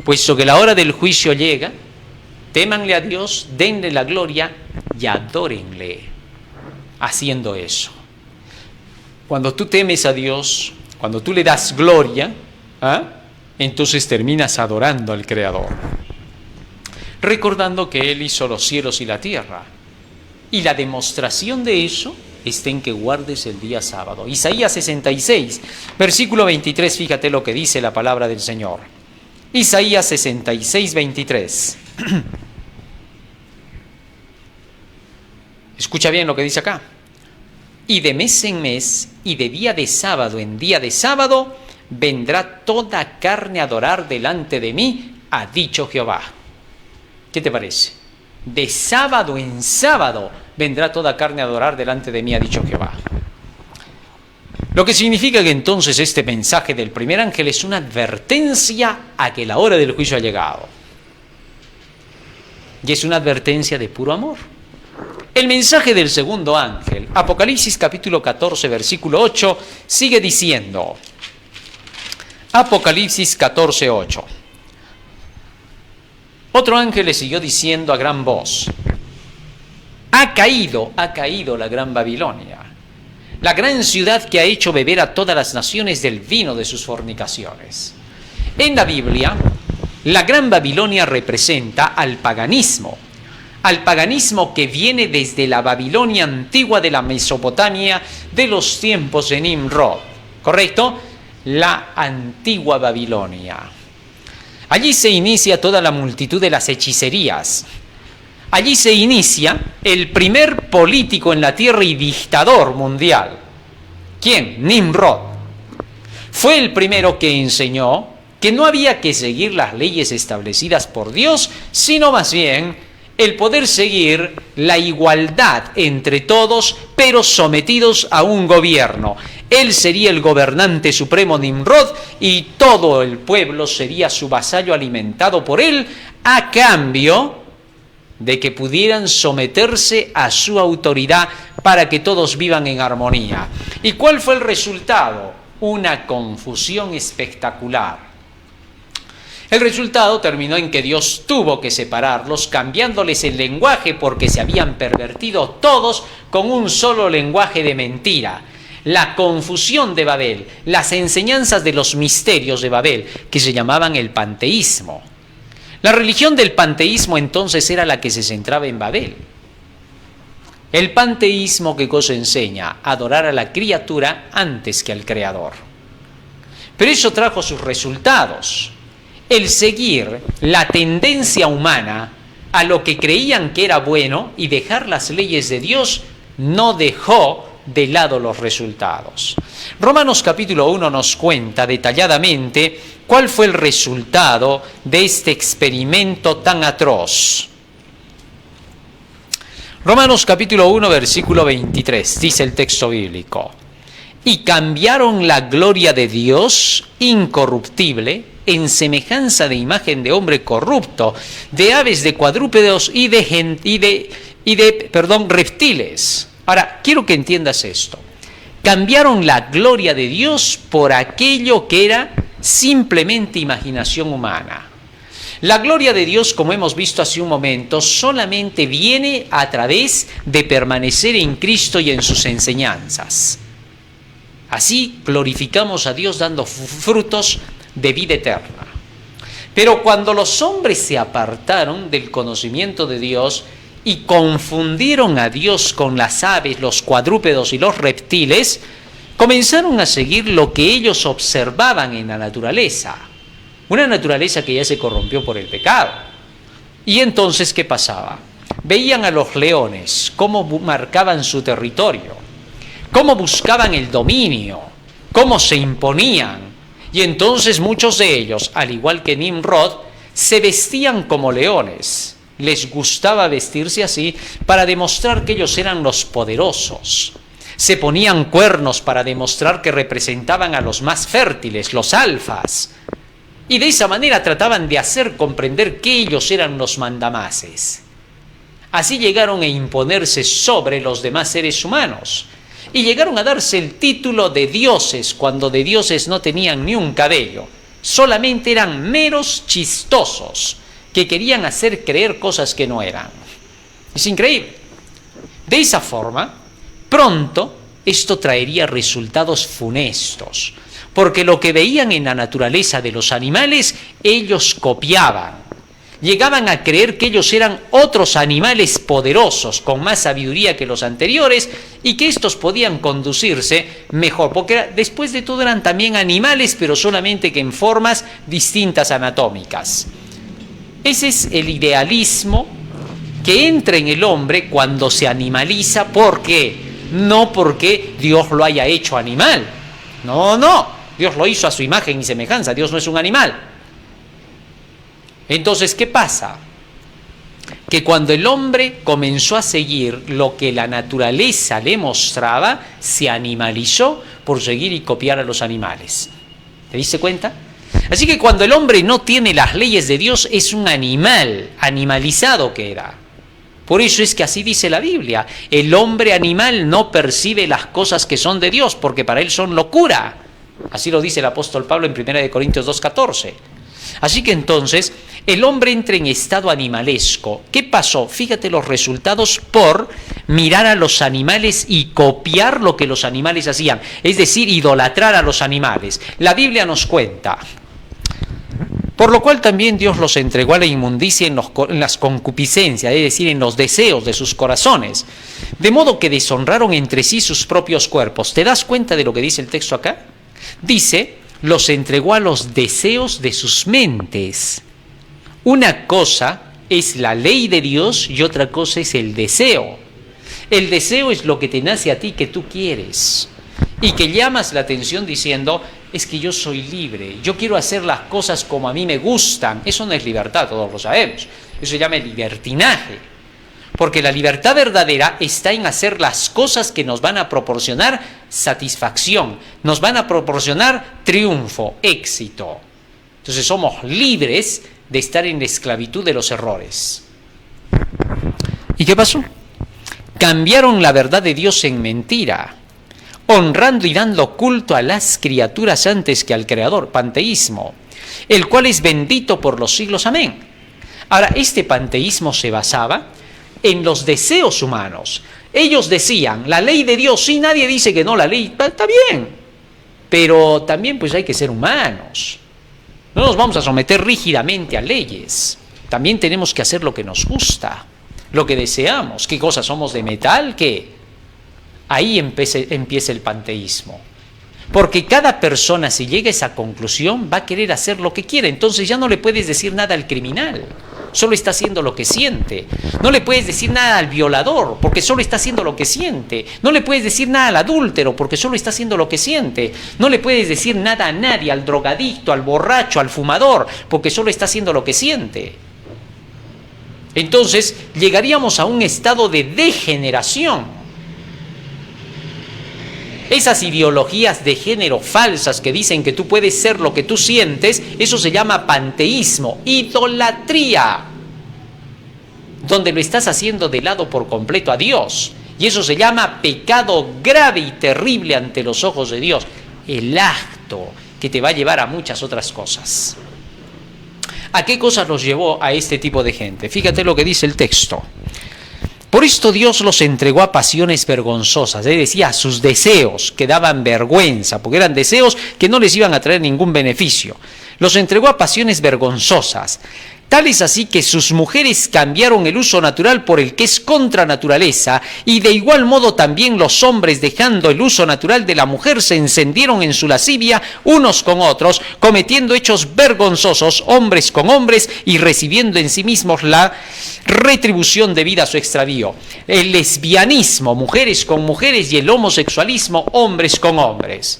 puesto que la hora del juicio llega, témanle a Dios, denle la gloria y adórenle haciendo eso. Cuando tú temes a Dios, cuando tú le das gloria, entonces terminas adorando al Creador, recordando que Él hizo los cielos y la tierra. Y la demostración de eso está en que guardes el día sábado. Isaías 66, versículo 23, fíjate lo que dice la palabra del Señor. Isaías 66, 23. Escucha bien lo que dice acá. Y de mes en mes, y de día de sábado en día de sábado, vendrá toda carne a adorar delante de mí, ha dicho Jehová. ¿Qué te parece? De sábado en sábado vendrá toda carne a adorar delante de mí, ha dicho Jehová. Lo que significa que entonces este mensaje del primer ángel es una advertencia a que la hora del juicio ha llegado. Y es una advertencia de puro amor. El mensaje del segundo ángel, Apocalipsis capítulo 14, versículo 8, sigue diciendo, Apocalipsis 14, 8. Otro ángel le siguió diciendo a gran voz, ha caído la gran Babilonia, la gran ciudad que ha hecho beber a todas las naciones del vino de sus fornicaciones. En la Biblia, la gran Babilonia representa al paganismo que viene desde la Babilonia antigua de la Mesopotamia de los tiempos de Nimrod, ¿correcto? La antigua Babilonia. Allí se inicia toda la multitud de las hechicerías. Allí se inicia el primer político en la tierra y dictador mundial. ¿Quién? Nimrod. Fue el primero que enseñó que no había que seguir las leyes establecidas por Dios, sino más bien el poder seguir la igualdad entre todos, pero sometidos a un gobierno. Él sería el gobernante supremo Nimrod y todo el pueblo sería su vasallo alimentado por él a cambio de que pudieran someterse a su autoridad para que todos vivan en armonía. ¿Y cuál fue el resultado? Una confusión espectacular. El resultado terminó en que Dios tuvo que separarlos, cambiándoles el lenguaje porque se habían pervertido todos con un solo lenguaje de mentira. La confusión de Babel, las enseñanzas de los misterios de Babel, que se llamaban el panteísmo. La religión del panteísmo entonces era la que se centraba en Babel. El panteísmo, ¿qué cosa enseña? Adorar a la criatura antes que al Creador. Pero eso trajo sus resultados. El seguir la tendencia humana a lo que creían que era bueno y dejar las leyes de Dios no dejó de lado los resultados. Romanos capítulo 1 nos cuenta detalladamente cuál fue el resultado de este experimento tan atroz. Romanos capítulo 1 versículo 23 dice el texto bíblico: y cambiaron la gloria de Dios incorruptible en semejanza de imagen de hombre corrupto, de aves, de cuadrúpedos y de reptiles. Ahora, quiero que entiendas esto. Cambiaron la gloria de Dios por aquello que era simplemente imaginación humana. La gloria de Dios, como hemos visto hace un momento, solamente viene a través de permanecer en Cristo y en sus enseñanzas. Así glorificamos a Dios dando frutos de vida eterna. Pero cuando los hombres se apartaron del conocimiento de Dios y confundieron a Dios con las aves, los cuadrúpedos y los reptiles, comenzaron a seguir lo que ellos observaban en la naturaleza. Una naturaleza que ya se corrompió por el pecado. Y entonces, ¿qué pasaba? Veían a los leones, cómo marcaban su territorio, cómo buscaban el dominio, cómo se imponían. Y entonces muchos de ellos, al igual que Nimrod, se vestían como leones. les gustaba vestirse así para demostrar que ellos eran los poderosos. Se ponían cuernos para demostrar que representaban a los más fértiles, los alfas. Y de esa manera trataban de hacer comprender que ellos eran los mandamases. Así llegaron a imponerse sobre los demás seres humanos. Y llegaron a darse el título de dioses, cuando de dioses no tenían ni un cabello. Solamente eran meros chistosos que querían hacer creer cosas que no eran. Es increíble. De esa forma, pronto esto traería resultados funestos, porque lo que veían en la naturaleza de los animales, ellos copiaban. Llegaban a creer que ellos eran otros animales poderosos, con más sabiduría que los anteriores, y que estos podían conducirse mejor, porque después de todo eran también animales, pero solamente que en formas distintas anatómicas. Ese es el idealismo que entra en el hombre cuando se animaliza. ¿Por qué? No porque Dios lo haya hecho animal. No. Dios lo hizo a su imagen y semejanza. Dios no es un animal. Entonces, ¿qué pasa? Que cuando el hombre comenzó a seguir lo que la naturaleza le mostraba, se animalizó por seguir y copiar a los animales. ¿Te diste cuenta? Así que cuando el hombre no tiene las leyes de Dios, es un animal, animalizado que era. Por eso es que así dice la Biblia: el hombre animal no percibe las cosas que son de Dios, porque para él son locura. Así lo dice el apóstol Pablo en 1 Corintios 2:14. Así que entonces el hombre entra en estado animalesco. ¿Qué pasó? Fíjate los resultados por mirar a los animales y copiar lo que los animales hacían, es decir, idolatrar a los animales. La Biblia nos cuenta: por lo cual también Dios los entregó a la inmundicia en las concupiscencias, es decir, en los deseos de sus corazones, de modo que deshonraron entre sí sus propios cuerpos. ¿Te das cuenta de lo que dice el texto acá? Dice: los entregó a los deseos de sus mentes. Una cosa es la ley de Dios y otra cosa es el deseo. El deseo es lo que te nace a ti, que tú quieres, y que llamas la atención diciendo: es que yo soy libre, yo quiero hacer las cosas como a mí me gustan. Eso no es libertad, todos lo sabemos. Eso se llama libertinaje. Porque la libertad verdadera está en hacer las cosas que nos van a proporcionar satisfacción, nos van a proporcionar triunfo, éxito. Entonces somos libres de estar en la esclavitud de los errores. ¿Y qué pasó? Cambiaron la verdad de Dios en mentira, honrando y dando culto a las criaturas antes que al Creador, panteísmo, el cual es bendito por los siglos. Amén. Ahora, este panteísmo se basaba en los deseos humanos. Ellos decían: la ley de Dios, sí, nadie dice que no, la ley está bien, pero también pues hay que ser humanos. No nos vamos a someter rígidamente a leyes. También tenemos que hacer lo que nos gusta, lo que deseamos. ¿Qué cosas somos de metal? ¿Qué? Ahí empieza el panteísmo. Porque cada persona, si llega a esa conclusión, va a querer hacer lo que quiere. Entonces ya no le puedes decir nada al criminal, solo está haciendo lo que siente. No le puedes decir nada al violador, porque solo está haciendo lo que siente. No le puedes decir nada al adúltero, porque solo está haciendo lo que siente. No le puedes decir nada a nadie, al drogadicto, al borracho, al fumador, porque solo está haciendo lo que siente. Entonces llegaríamos a un estado de degeneración. Esas ideologías de género falsas que dicen que tú puedes ser lo que tú sientes, eso se llama panteísmo, idolatría, donde lo estás haciendo de lado por completo a Dios. Y eso se llama pecado grave y terrible ante los ojos de Dios. El acto que te va a llevar a muchas otras cosas. ¿A qué cosas los llevó a este tipo de gente? Fíjate lo que dice el texto. Por esto Dios los entregó a pasiones vergonzosas, es decir, a sus deseos que daban vergüenza, porque eran deseos que no les iban a traer ningún beneficio. Los entregó a pasiones vergonzosas. Tal es así que sus mujeres cambiaron el uso natural por el que es contra naturaleza, y de igual modo también los hombres, dejando el uso natural de la mujer, se encendieron en su lascivia unos con otros, cometiendo hechos vergonzosos hombres con hombres y recibiendo en sí mismos la retribución debida a su extravío. El lesbianismo, mujeres con mujeres, y el homosexualismo, hombres con hombres.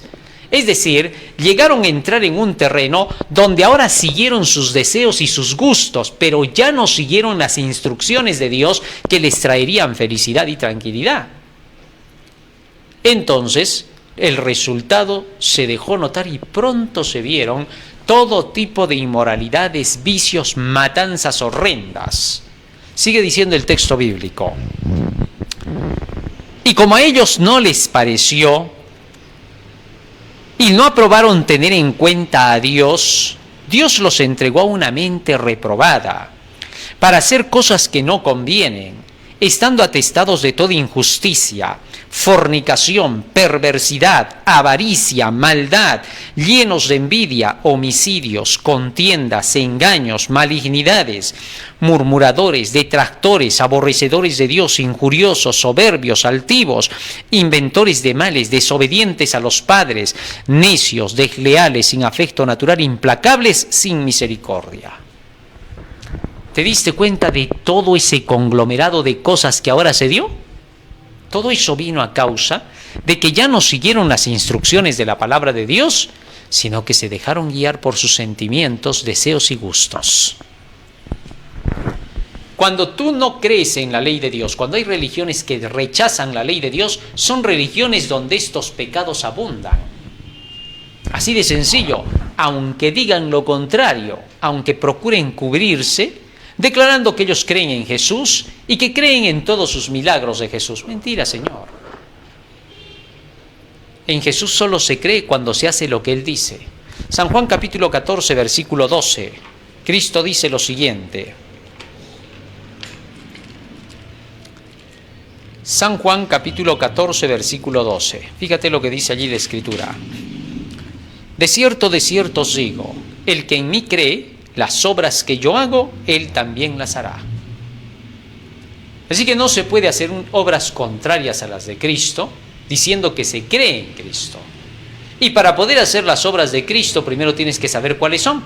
Es decir, llegaron a entrar en un terreno donde ahora siguieron sus deseos y sus gustos, pero ya no siguieron las instrucciones de Dios que les traerían felicidad y tranquilidad. Entonces, el resultado se dejó notar y pronto se vieron todo tipo de inmoralidades, vicios, matanzas horrendas. Sigue diciendo el texto bíblico. Y como a ellos no les pareció y no aprobaron tener en cuenta a Dios, Dios los entregó a una mente reprobada para hacer cosas que no convienen, estando atestados de toda injusticia, fornicación, perversidad, avaricia, maldad, llenos de envidia, homicidios, contiendas, engaños, malignidades, murmuradores, detractores, aborrecedores de Dios, injuriosos, soberbios, altivos, inventores de males, desobedientes a los padres, necios, desleales, sin afecto natural, implacables, sin misericordia. ¿Te diste cuenta de todo ese conglomerado de cosas que ahora se dio? Todo eso vino a causa de que ya no siguieron las instrucciones de la palabra de Dios, sino que se dejaron guiar por sus sentimientos, deseos y gustos. Cuando tú no crees en la ley de Dios, cuando hay religiones que rechazan la ley de Dios, son religiones donde estos pecados abundan. Así de sencillo, aunque digan lo contrario, aunque procuren cubrirse, declarando que ellos creen en Jesús y que creen en todos sus milagros de Jesús. Mentira, Señor. En Jesús solo se cree cuando se hace lo que Él dice. San Juan capítulo 14, versículo 12. Cristo dice lo siguiente. San Juan capítulo 14, versículo 12. Fíjate lo que dice allí la Escritura. De cierto os digo, el que en mí cree, las obras que yo hago, Él también las hará. Así que no se puede hacer obras contrarias a las de Cristo, diciendo que se cree en Cristo. Y para poder hacer las obras de Cristo, primero tienes que saber cuáles son.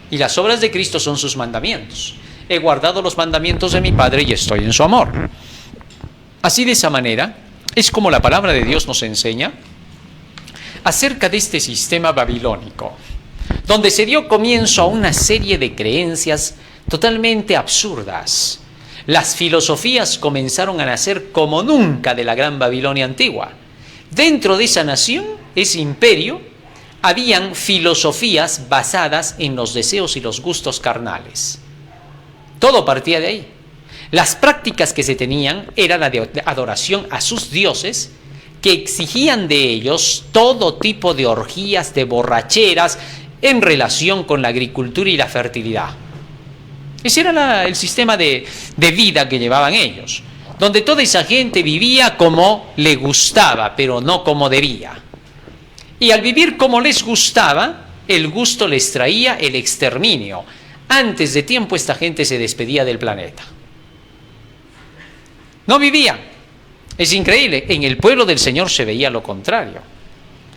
Y las obras de Cristo son sus mandamientos. He guardado los mandamientos de mi Padre y estoy en su amor. Así, de esa manera, es como la palabra de Dios nos enseña acerca de este sistema babilónico, donde se dio comienzo a una serie de creencias totalmente absurdas. Las filosofías comenzaron a nacer como nunca de la gran Babilonia antigua. Dentro de esa nación, ese imperio, habían filosofías basadas en los deseos y los gustos carnales. Todo partía de ahí. Las prácticas que se tenían era la de adoración a sus dioses, que exigían de ellos todo tipo de orgías, de borracheras, en relación con la agricultura y la fertilidad. Ese era el sistema de vida que llevaban ellos, donde toda esa gente vivía como le gustaba, pero no como debía. Y al vivir como les gustaba, el gusto les traía el exterminio. Antes de tiempo esta gente se despedía del planeta. No vivía. Es increíble, en el pueblo del Señor se veía lo contrario.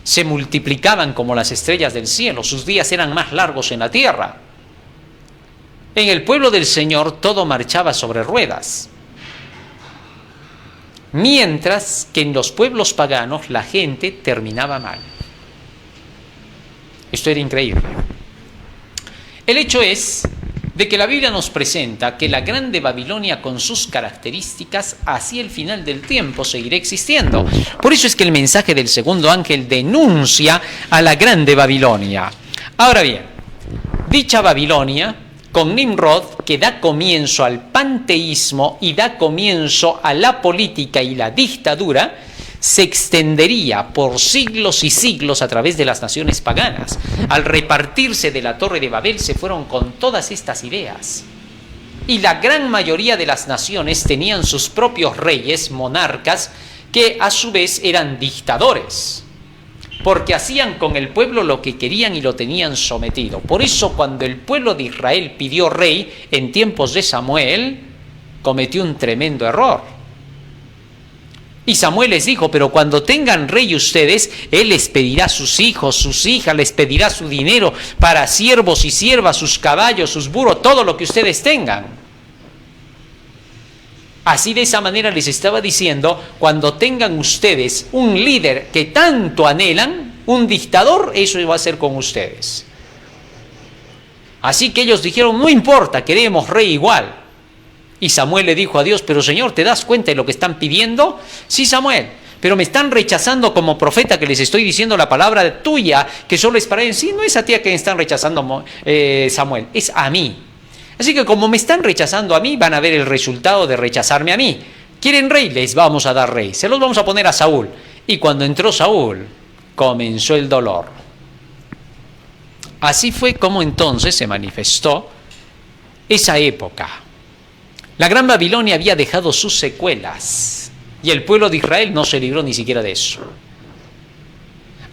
Se multiplicaban como las estrellas del cielo, sus días eran más largos en la tierra. En el pueblo del Señor todo marchaba sobre ruedas. Mientras que en los pueblos paganos la gente terminaba mal. Esto era increíble. El hecho es de que la Biblia nos presenta que la grande Babilonia con sus características hacia el final del tiempo seguirá existiendo. Por eso es que el mensaje del segundo ángel denuncia a la grande Babilonia. Ahora bien, dicha Babilonia, con Nimrod, que da comienzo al panteísmo y da comienzo a la política y la dictadura, se extendería por siglos y siglos a través de las naciones paganas. Al repartirse de la Torre de Babel se fueron con todas estas ideas. Y la gran mayoría de las naciones tenían sus propios reyes, monarcas, que a su vez eran dictadores, porque hacían con el pueblo lo que querían y lo tenían sometido. Por eso cuando el pueblo de Israel pidió rey en tiempos de Samuel, cometió un tremendo error. Y Samuel les dijo, pero cuando tengan rey ustedes, él les pedirá sus hijos, sus hijas, les pedirá su dinero para siervos y siervas, sus caballos, sus burros, todo lo que ustedes tengan. Así, de esa manera les estaba diciendo, cuando tengan ustedes un líder que tanto anhelan, un dictador, eso va a ser con ustedes. Así que ellos dijeron, no importa, queremos rey igual. Y Samuel le dijo a Dios, pero Señor, ¿te das cuenta de lo que están pidiendo? Sí, Samuel, pero me están rechazando como profeta, que les estoy diciendo la palabra tuya, que solo es para ellos. Sí, no es a ti a quien están rechazando, Samuel, es a mí. Así que como me están rechazando a mí, van a ver el resultado de rechazarme a mí. ¿Quieren rey? Les vamos a dar rey. Se los vamos a poner a Saúl. Y cuando entró Saúl, comenzó el dolor. Así fue como entonces se manifestó esa época. La Gran Babilonia había dejado sus secuelas y el pueblo de Israel no se libró ni siquiera de eso.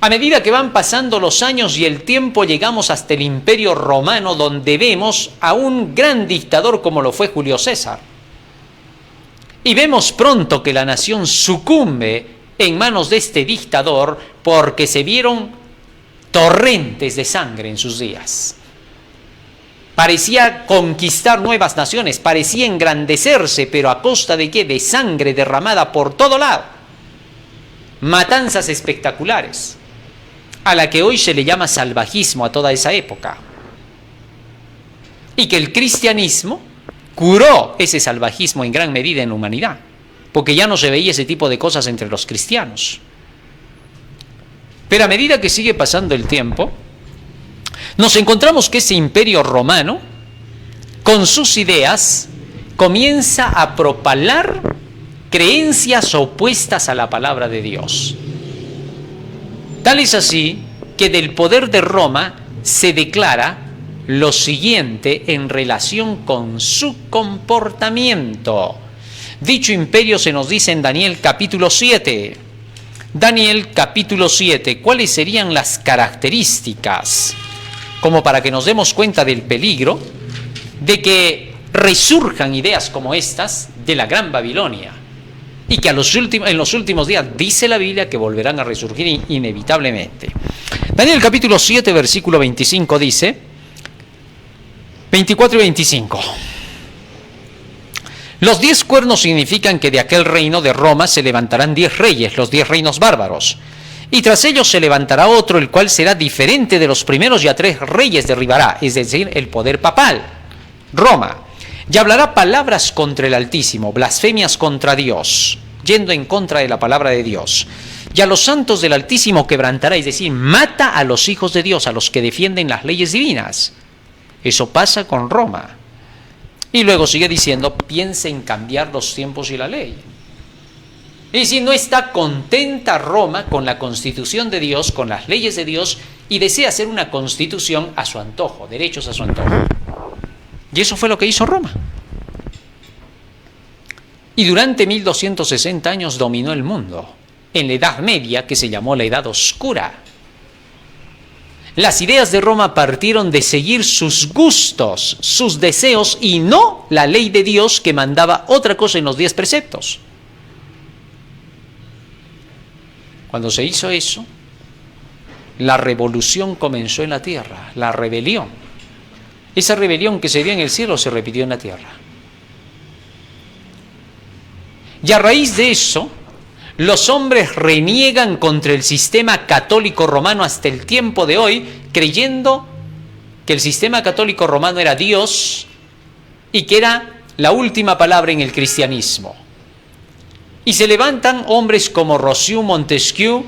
A medida que van pasando los años y el tiempo, llegamos hasta el Imperio Romano, donde vemos a un gran dictador como lo fue Julio César. Y vemos pronto que la nación sucumbe en manos de este dictador porque se vieron torrentes de sangre en sus días. Parecía conquistar nuevas naciones, parecía engrandecerse, pero ¿a costa de qué? De sangre derramada por todo lado. Matanzas espectaculares, a la que hoy se le llama salvajismo a toda esa época. Y que el cristianismo curó ese salvajismo en gran medida en la humanidad, porque ya no se veía ese tipo de cosas entre los cristianos. Pero a medida que sigue pasando el tiempo, nos encontramos que ese imperio romano, con sus ideas, comienza a propalar creencias opuestas a la palabra de Dios. Tal es así que del poder de Roma se declara lo siguiente en relación con su comportamiento. Dicho imperio se nos dice en Daniel capítulo 7. Daniel capítulo 7, ¿cuáles serían las características? Como para que nos demos cuenta del peligro de que resurjan ideas como estas de la Gran Babilonia y que en los últimos días dice la Biblia que volverán a resurgir inevitablemente. Daniel capítulo 7 versículo 25 dice, 24 y 25. Los 10 cuernos significan que de aquel reino de Roma se levantarán 10 reyes, los 10 reinos bárbaros. Y tras ellos se levantará otro, el cual será diferente de los primeros, y a 3 reyes derribará, es decir, el poder papal, Roma. Y hablará palabras contra el Altísimo, blasfemias contra Dios, yendo en contra de la palabra de Dios. Y a los santos del Altísimo quebrantará, es decir, mata a los hijos de Dios, a los que defienden las leyes divinas. Eso pasa con Roma. Y luego sigue diciendo, piensa en cambiar los tiempos y la ley. Y si no está contenta Roma con la constitución de Dios, con las leyes de Dios, y desea hacer una constitución a su antojo, derechos a su antojo. Y eso fue lo que hizo Roma. Y durante 1260 años dominó el mundo, en la Edad Media, que se llamó la Edad Oscura. Las ideas de Roma partieron de seguir sus gustos, sus deseos, y no la ley de Dios, que mandaba otra cosa en los 10 preceptos. Cuando se hizo eso, la revolución comenzó en la tierra, la rebelión. Esa rebelión que se dio en el cielo se repitió en la tierra. Y a raíz de eso, los hombres reniegan contra el sistema católico romano hasta el tiempo de hoy, creyendo que el sistema católico romano era Dios y que era la última palabra en el cristianismo. Y se levantan hombres como Rousseau, Montesquieu,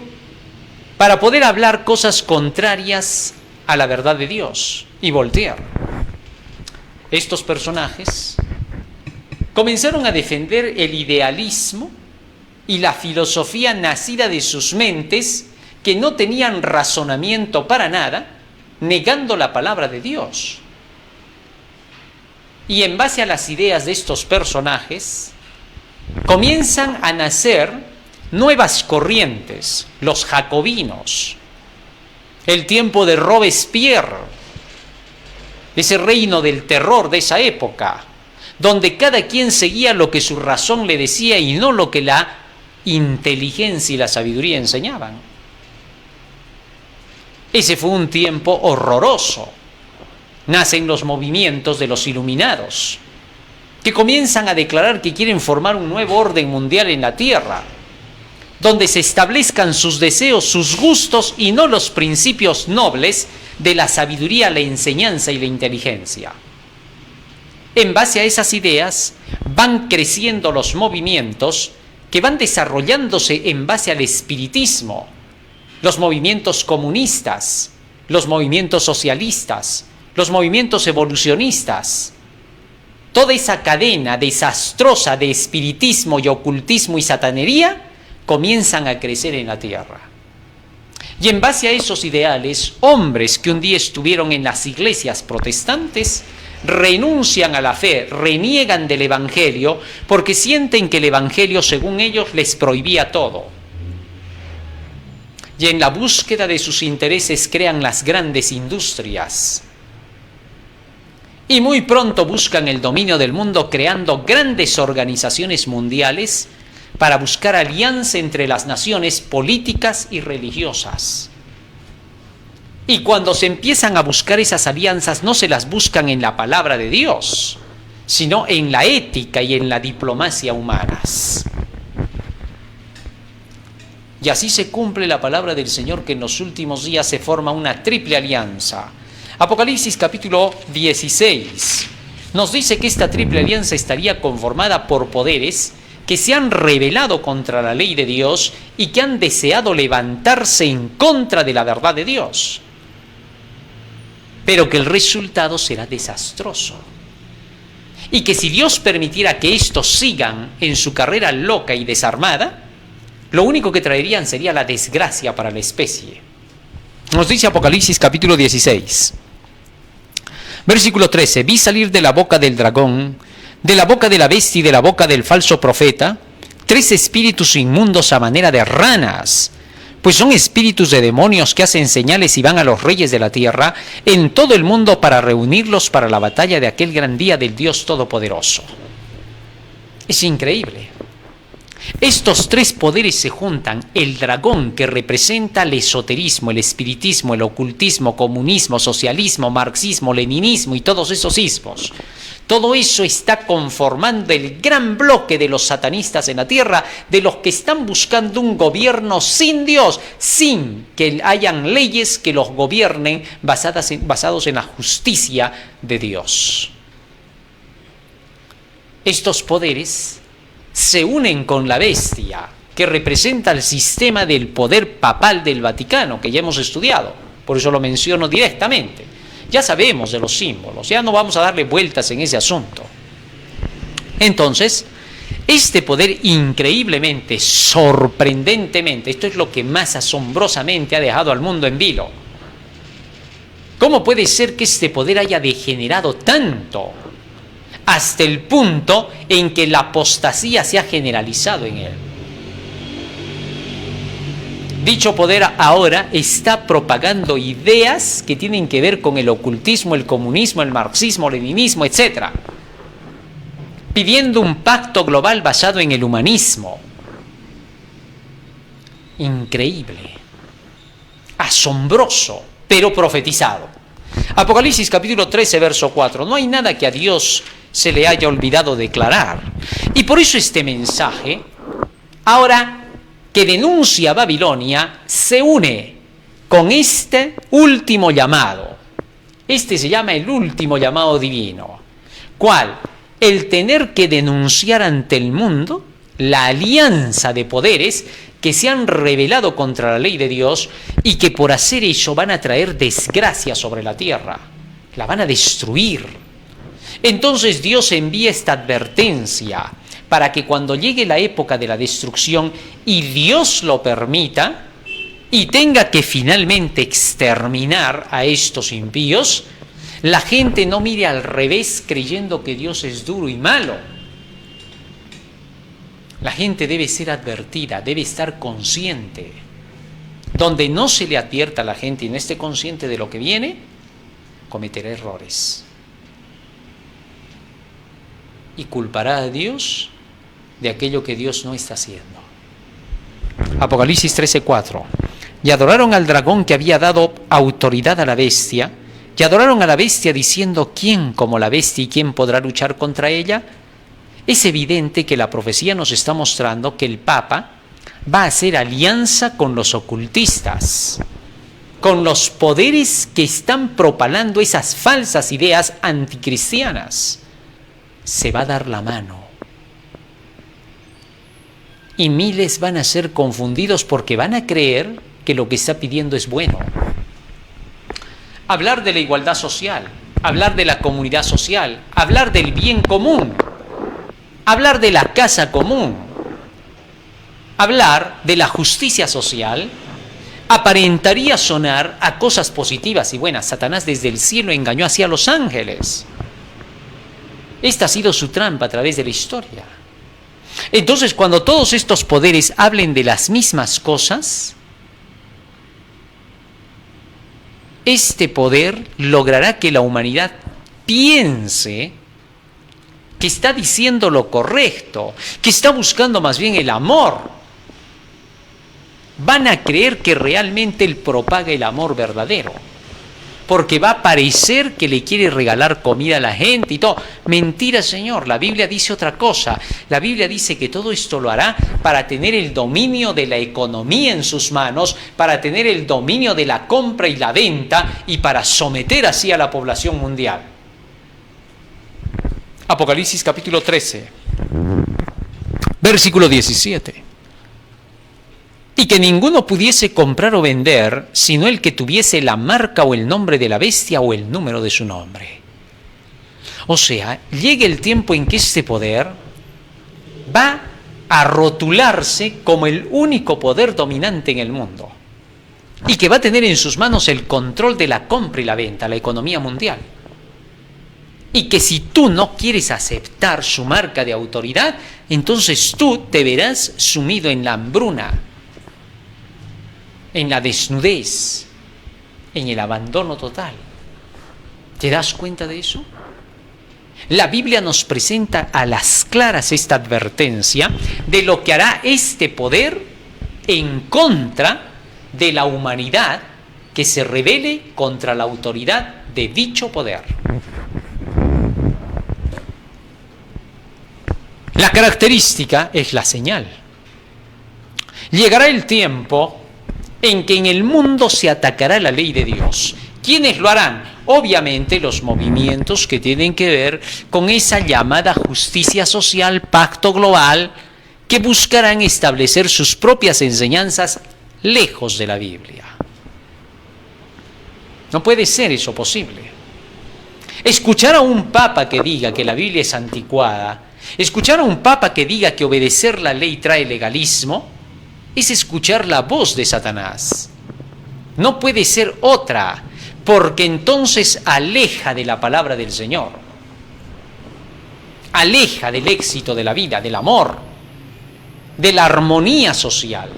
para poder hablar cosas contrarias a la verdad de Dios, y Voltaire. Estos personajes comenzaron a defender el idealismo y la filosofía nacida de sus mentes, que no tenían razonamiento para nada, negando la palabra de Dios. Y en base a las ideas de estos personajes, comienzan a nacer nuevas corrientes, los jacobinos, el tiempo de Robespierre, ese reino del terror de esa época, donde cada quien seguía lo que su razón le decía y no lo que la inteligencia y la sabiduría enseñaban. Ese fue un tiempo horroroso. Nacen los movimientos de los iluminados, que comienzan a declarar que quieren formar un nuevo orden mundial en la Tierra. donde se establezcan sus deseos, sus gustos y no los principios nobles de la sabiduría, la enseñanza y la inteligencia. En base a esas ideas van creciendo los movimientos que van desarrollándose en base al espiritismo, los movimientos comunistas, los movimientos socialistas, los movimientos evolucionistas. Toda esa cadena desastrosa de espiritismo y ocultismo y satanería comienzan a crecer en la tierra. Y en base a esos ideales, hombres que un día estuvieron en las iglesias protestantes renuncian a la fe, reniegan del evangelio porque sienten que el evangelio, según ellos, les prohibía todo. Y en la búsqueda de sus intereses crean las grandes industrias. Y muy pronto buscan el dominio del mundo creando grandes organizaciones mundiales para buscar alianza entre las naciones políticas y religiosas. Y cuando se empiezan a buscar esas alianzas, no se las buscan en la palabra de Dios, sino en la ética y en la diplomacia humanas. Y así se cumple la palabra del Señor, que en los últimos días se forma una triple alianza. Apocalipsis capítulo 16 nos dice que esta triple alianza estaría conformada por poderes que se han rebelado contra la ley de Dios y que han deseado levantarse en contra de la verdad de Dios, pero que el resultado será desastroso. Y que si Dios permitiera que estos sigan en su carrera loca y desarmada, lo único que traerían sería la desgracia para la especie. Nos dice Apocalipsis capítulo 16, versículo 13: vi salir de la boca del dragón, de la boca de la bestia y de la boca del falso profeta, 3 espíritus inmundos a manera de ranas, pues son espíritus de demonios que hacen señales y van a los reyes de la tierra en todo el mundo para reunirlos para la batalla de aquel gran día del Dios Todopoderoso. Es increíble. Estos 3 poderes se juntan: el dragón, que representa el esoterismo, el espiritismo, el ocultismo, comunismo, socialismo, marxismo, leninismo y todos esos ismos. Todo eso está conformando el gran bloque de los satanistas en la tierra, de los que están buscando un gobierno sin Dios, sin que hayan leyes que los gobiernen basados en la justicia de Dios. Estos poderes se unen con la bestia, que representa el sistema del poder papal del Vaticano, que ya hemos estudiado, por eso lo menciono directamente. Ya sabemos de los símbolos, ya no vamos a darle vueltas en ese asunto. Entonces, este poder increíblemente, sorprendentemente, esto es lo que más asombrosamente ha dejado al mundo en vilo. ¿Cómo puede ser que este poder haya degenerado tanto, hasta el punto en que la apostasía se ha generalizado en él? Dicho poder ahora está propagando ideas que tienen que ver con el ocultismo, el comunismo, el marxismo, el leninismo, etc. Pidiendo un pacto global basado en el humanismo. Increíble, asombroso, pero profetizado. Apocalipsis capítulo 13, verso 4. No hay nada que a Dios se le haya olvidado declarar. Y por eso este mensaje, ahora que denuncia a Babilonia, se une con este último llamado. Este se llama el último llamado divino. ¿Cuál? El tener que denunciar ante el mundo la alianza de poderes que se han rebelado contra la ley de Dios y que por hacer eso van a traer desgracia sobre la tierra. La van a destruir. Entonces Dios envía esta advertencia para que cuando llegue la época de la destrucción y Dios lo permita y tenga que finalmente exterminar a estos impíos, la gente no mire al revés creyendo que Dios es duro y malo. La gente debe ser advertida, debe estar consciente. Donde no se le advierta a la gente y no esté consciente de lo que viene, cometerá errores. Y culpará a Dios de aquello que Dios no está haciendo. Apocalipsis 13:4. Y adoraron al dragón que había dado autoridad a la bestia, y adoraron a la bestia diciendo: ¿quién como la bestia y quién podrá luchar contra ella? Es evidente que la profecía nos está mostrando que el Papa va a hacer alianza con los ocultistas, con los poderes que están propalando esas falsas ideas anticristianas. Se va a dar la mano. Y miles van a ser confundidos porque van a creer que lo que está pidiendo es bueno. Hablar de la igualdad social, hablar de la comunidad social, hablar del bien común, hablar de la casa común, hablar de la justicia social, aparentaría sonar a cosas positivas y buenas. Satanás desde el cielo engañó así a los ángeles. Esta ha sido su trampa a través de la historia. Entonces, cuando todos estos poderes hablen de las mismas cosas, este poder logrará que la humanidad piense que está diciendo lo correcto, que está buscando más bien el amor. Van a creer que realmente él propaga el amor verdadero, porque va a parecer que le quiere regalar comida a la gente y todo. Mentira, Señor, la Biblia dice otra cosa. La Biblia dice que todo esto lo hará para tener el dominio de la economía en sus manos, para tener el dominio de la compra y la venta y para someter así a la población mundial. Apocalipsis capítulo 13, versículo 17. Y que ninguno pudiese comprar o vender, sino el que tuviese la marca o el nombre de la bestia o el número de su nombre. O sea, llega el tiempo en que este poder va a rotularse como el único poder dominante en el mundo y que va a tener en sus manos el control de la compra y la venta, la economía mundial. Y que si tú no quieres aceptar su marca de autoridad, entonces tú te verás sumido en la hambruna, en la desnudez, en el abandono total. ¿Te das cuenta de eso? La Biblia nos presenta a las claras esta advertencia de lo que hará este poder en contra de la humanidad que se rebele contra la autoridad de dicho poder. La característica es la señal. Llegará el tiempo en que en el mundo se atacará la ley de Dios. ¿Quiénes lo harán? Obviamente los movimientos que tienen que ver con esa llamada justicia social, pacto global, que buscarán establecer sus propias enseñanzas lejos de la Biblia. No puede ser eso posible. Escuchar a un papa que diga que la Biblia es anticuada, escuchar a un papa que diga que obedecer la ley trae legalismo, es escuchar la voz de Satanás. No puede ser otra, porque entonces aleja de la palabra del Señor, aleja del éxito de la vida, del amor, de la armonía social.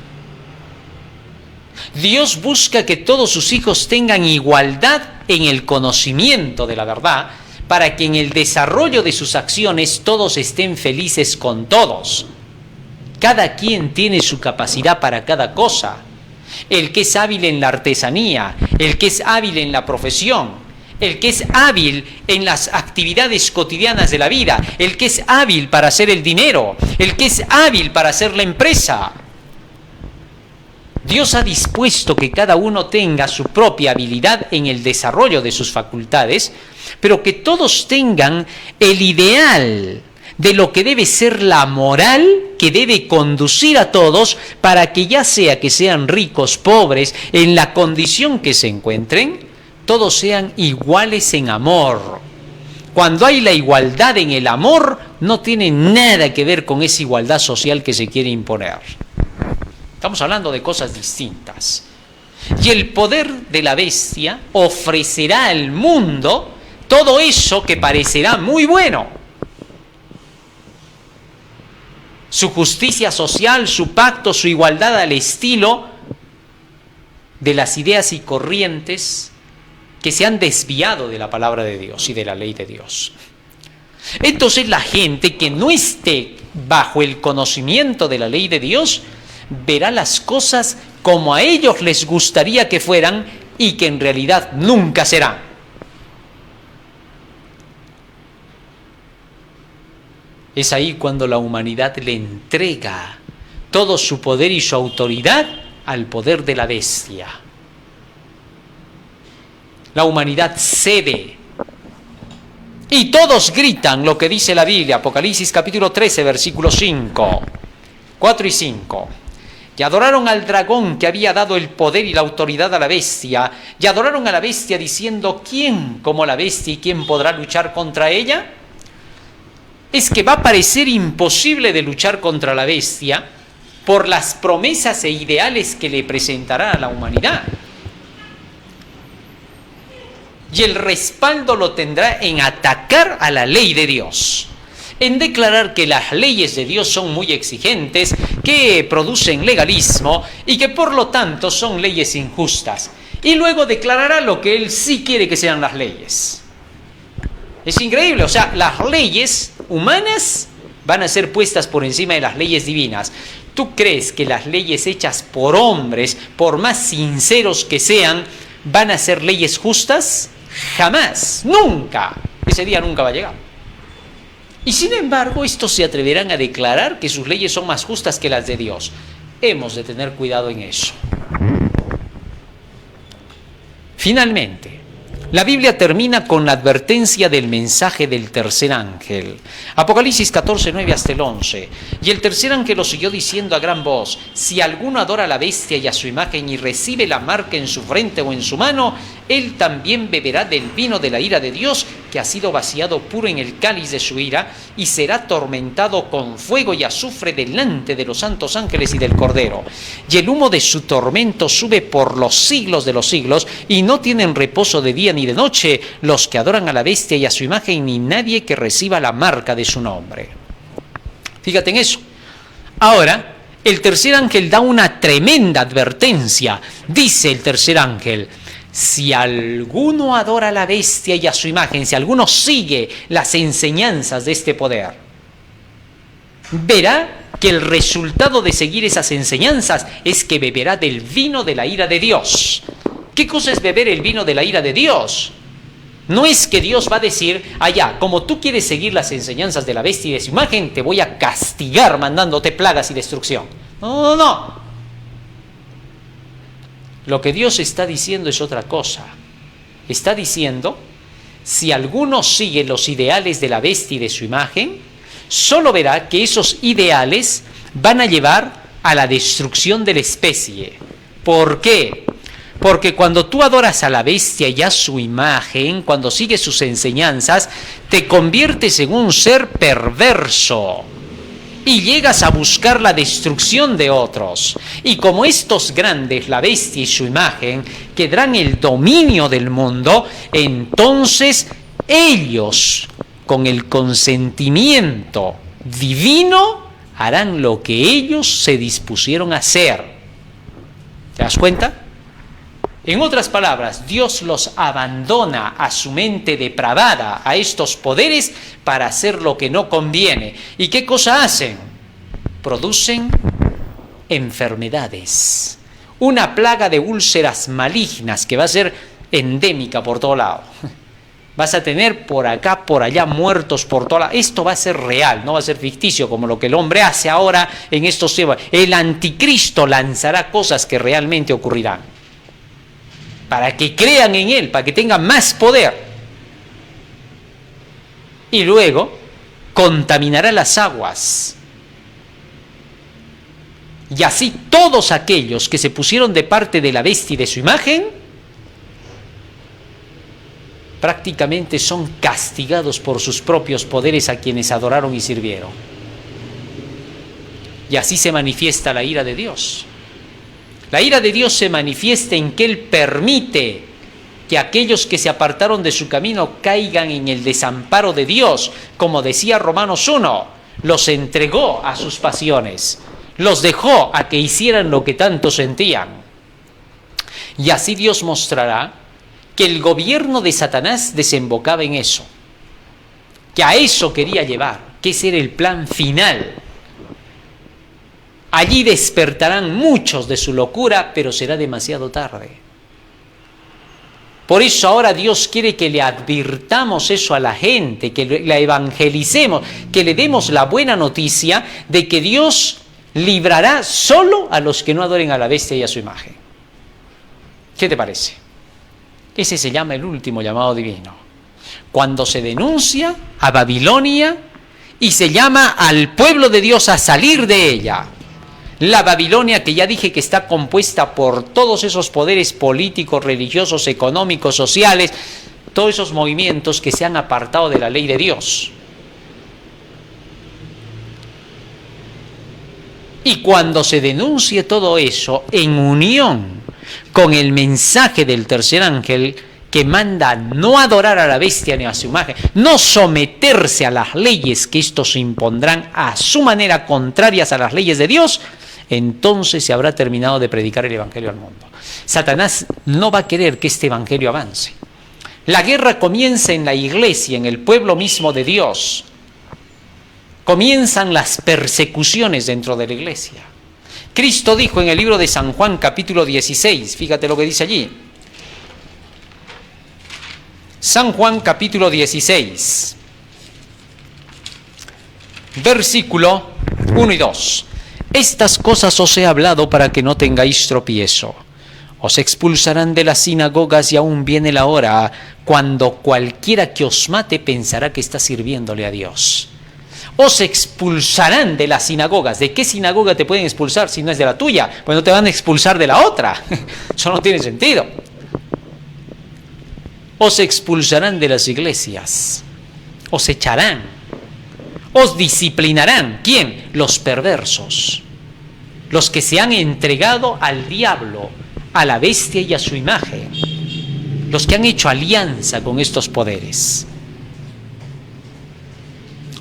Dios busca que todos sus hijos tengan igualdad en el conocimiento de la verdad, para que en el desarrollo de sus acciones todos estén felices con todos. Cada quien tiene su capacidad para cada cosa. El que es hábil en la artesanía, el que es hábil en la profesión, el que es hábil en las actividades cotidianas de la vida, el que es hábil para hacer el dinero, el que es hábil para hacer la empresa. Dios ha dispuesto que cada uno tenga su propia habilidad en el desarrollo de sus facultades, pero que todos tengan el ideal de lo que debe ser la moral que debe conducir a todos para que ya sea que sean ricos, pobres, en la condición que se encuentren, todos sean iguales en amor. Cuando hay la igualdad en el amor, no tiene nada que ver con esa igualdad social que se quiere imponer. Estamos hablando de cosas distintas. Y el poder de la bestia ofrecerá al mundo todo eso que parecerá muy bueno. Su justicia social, su pacto, su igualdad al estilo de las ideas y corrientes que se han desviado de la palabra de Dios y de la ley de Dios. Entonces la gente que no esté bajo el conocimiento de la ley de Dios verá las cosas como a ellos les gustaría que fueran y que en realidad nunca serán. Es ahí cuando la humanidad le entrega todo su poder y su autoridad al poder de la bestia. La humanidad cede. Y todos gritan lo que dice la Biblia, Apocalipsis capítulo 13, versículos 4 y 5. Y adoraron al dragón que había dado el poder y la autoridad a la bestia. Y adoraron a la bestia diciendo, ¿quién como la bestia y quién podrá luchar contra ella? Es que va a parecer imposible de luchar contra la bestia por las promesas e ideales que le presentará a la humanidad. Y el respaldo lo tendrá en atacar a la ley de Dios, en declarar que las leyes de Dios son muy exigentes, que producen legalismo y que por lo tanto son leyes injustas. Y luego declarará lo que él sí quiere que sean las leyes. Es increíble, o sea, las leyes humanas van a ser puestas por encima de las leyes divinas. ¿Tú crees que las leyes hechas por hombres, por más sinceros que sean, van a ser leyes justas? Jamás, nunca. Ese día nunca va a llegar. Y sin embargo, estos se atreverán a declarar que sus leyes son más justas que las de Dios. Hemos de tener cuidado en eso. Finalmente, la Biblia termina con la advertencia del mensaje del tercer ángel. Apocalipsis 14, 9 hasta el 11. Y el tercer ángel lo siguió diciendo a gran voz, si alguno adora a la bestia y a su imagen y recibe la marca en su frente o en su mano, él también beberá del vino de la ira de Dios, que ha sido vaciado puro en el cáliz de su ira, y será atormentado con fuego y azufre delante de los santos ángeles y del Cordero. Y el humo de su tormento sube por los siglos de los siglos, y no tienen reposo de día ni de noche los que adoran a la bestia y a su imagen, ni nadie que reciba la marca de su nombre. Fíjate en eso. Ahora, el tercer ángel da una tremenda advertencia. Dice el tercer ángel, si alguno adora a la bestia y a su imagen, si alguno sigue las enseñanzas de este poder, verá que el resultado de seguir esas enseñanzas es que beberá del vino de la ira de Dios. ¿Qué cosa es beber el vino de la ira de Dios? No es que Dios va a decir, allá, como tú quieres seguir las enseñanzas de la bestia y de su imagen, te voy a castigar mandándote plagas y destrucción. No, no, no. Lo que Dios está diciendo es otra cosa. Está diciendo, si alguno sigue los ideales de la bestia y de su imagen, solo verá que esos ideales van a llevar a la destrucción de la especie. ¿Por qué? Porque cuando tú adoras a la bestia y a su imagen, cuando sigues sus enseñanzas, te conviertes en un ser perverso y llegas a buscar la destrucción de otros. Y como estos grandes, la bestia y su imagen, quedarán el dominio del mundo, entonces ellos, con el consentimiento divino, harán lo que ellos se dispusieron a hacer. ¿Te das cuenta? En otras palabras, Dios los abandona a su mente depravada, a estos poderes, para hacer lo que no conviene. ¿Y qué cosa hacen? Producen enfermedades. Una plaga de úlceras malignas que va a ser endémica por todo lado. Vas a tener por acá, por allá, muertos por todo lado. Esto va a ser real, no va a ser ficticio como lo que el hombre hace ahora en estos tiempos. El anticristo lanzará cosas que realmente ocurrirán, para que crean en él, para que tengan más poder. Y luego contaminará las aguas. Y así todos aquellos que se pusieron de parte de la bestia y de su imagen, prácticamente son castigados por sus propios poderes a quienes adoraron y sirvieron. Y así se manifiesta la ira de Dios. La ira de Dios se manifiesta en que Él permite que aquellos que se apartaron de su camino caigan en el desamparo de Dios. Como decía Romanos 1, los entregó a sus pasiones, los dejó a que hicieran lo que tanto sentían. Y así Dios mostrará que el gobierno de Satanás desembocaba en eso, que a eso quería llevar, que ese era el plan final. Allí despertarán muchos de su locura, pero será demasiado tarde. Por eso ahora Dios quiere que le advirtamos eso a la gente, que la evangelicemos, que le demos la buena noticia de que Dios librará solo a los que no adoren a la bestia y a su imagen. ¿Qué te parece? Ese se llama el último llamado divino. Cuando se denuncia a Babilonia y se llama al pueblo de Dios a salir de ella. La Babilonia, que ya dije que está compuesta por todos esos poderes políticos, religiosos, económicos, sociales, todos esos movimientos que se han apartado de la ley de Dios. Y cuando se denuncie todo eso en unión con el mensaje del tercer ángel que manda no adorar a la bestia ni a su imagen, no someterse a las leyes que estos impondrán a su manera contrarias a las leyes de Dios, entonces se habrá terminado de predicar el evangelio al mundo. Satanás no va a querer que este evangelio avance. La guerra comienza en la iglesia, en el pueblo mismo de Dios. Comienzan las persecuciones dentro de la iglesia. Cristo dijo en el libro de San Juan, capítulo 16, fíjate lo que dice allí. San Juan, capítulo 16, versículo 1 y 2. Estas cosas os he hablado para que no tengáis tropiezo. Os expulsarán de las sinagogas y aún viene la hora cuando cualquiera que os mate pensará que está sirviéndole a Dios. Os expulsarán de las sinagogas. ¿De qué sinagoga te pueden expulsar si no es de la tuya? Pues no te van a expulsar de la otra. Eso no tiene sentido. Os expulsarán de las iglesias. Os echarán. Os disciplinarán. ¿Quién? Los perversos. Los que se han entregado al diablo, a la bestia y a su imagen. Los que han hecho alianza con estos poderes.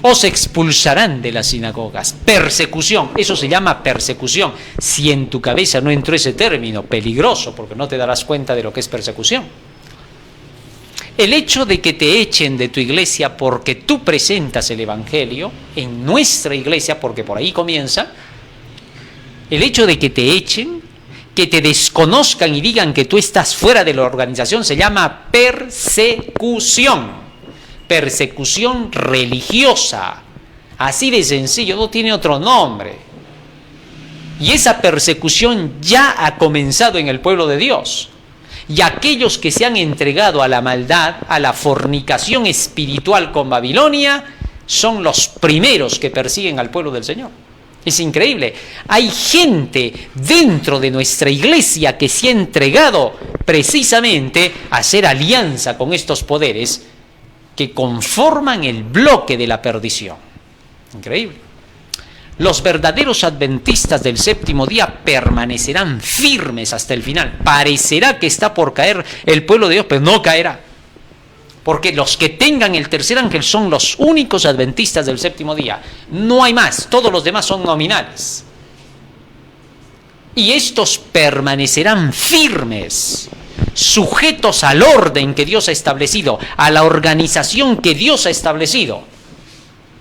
Os expulsarán de las sinagogas. Persecución, eso se llama persecución. Si en tu cabeza no entró ese término, peligroso, porque no te darás cuenta de lo que es persecución. El hecho de que te echen de tu iglesia porque tú presentas el evangelio, en nuestra iglesia, porque por ahí comienza, el hecho de que te echen, que te desconozcan y digan que tú estás fuera de la organización, se llama persecución. Persecución religiosa, así de sencillo, no tiene otro nombre. Y esa persecución ya ha comenzado en el pueblo de Dios. Y aquellos que se han entregado a la maldad, a la fornicación espiritual con Babilonia, son los primeros que persiguen al pueblo del Señor. Es increíble. Hay gente dentro de nuestra iglesia que se ha entregado precisamente a hacer alianza con estos poderes que conforman el bloque de la perdición. Increíble. Los verdaderos adventistas del séptimo día permanecerán firmes hasta el final. Parecerá que está por caer el pueblo de Dios, pero no caerá. Porque los que tengan el tercer ángel son los únicos adventistas del séptimo día. No hay más, todos los demás son nominales. Y estos permanecerán firmes, sujetos al orden que Dios ha establecido, a la organización que Dios ha establecido.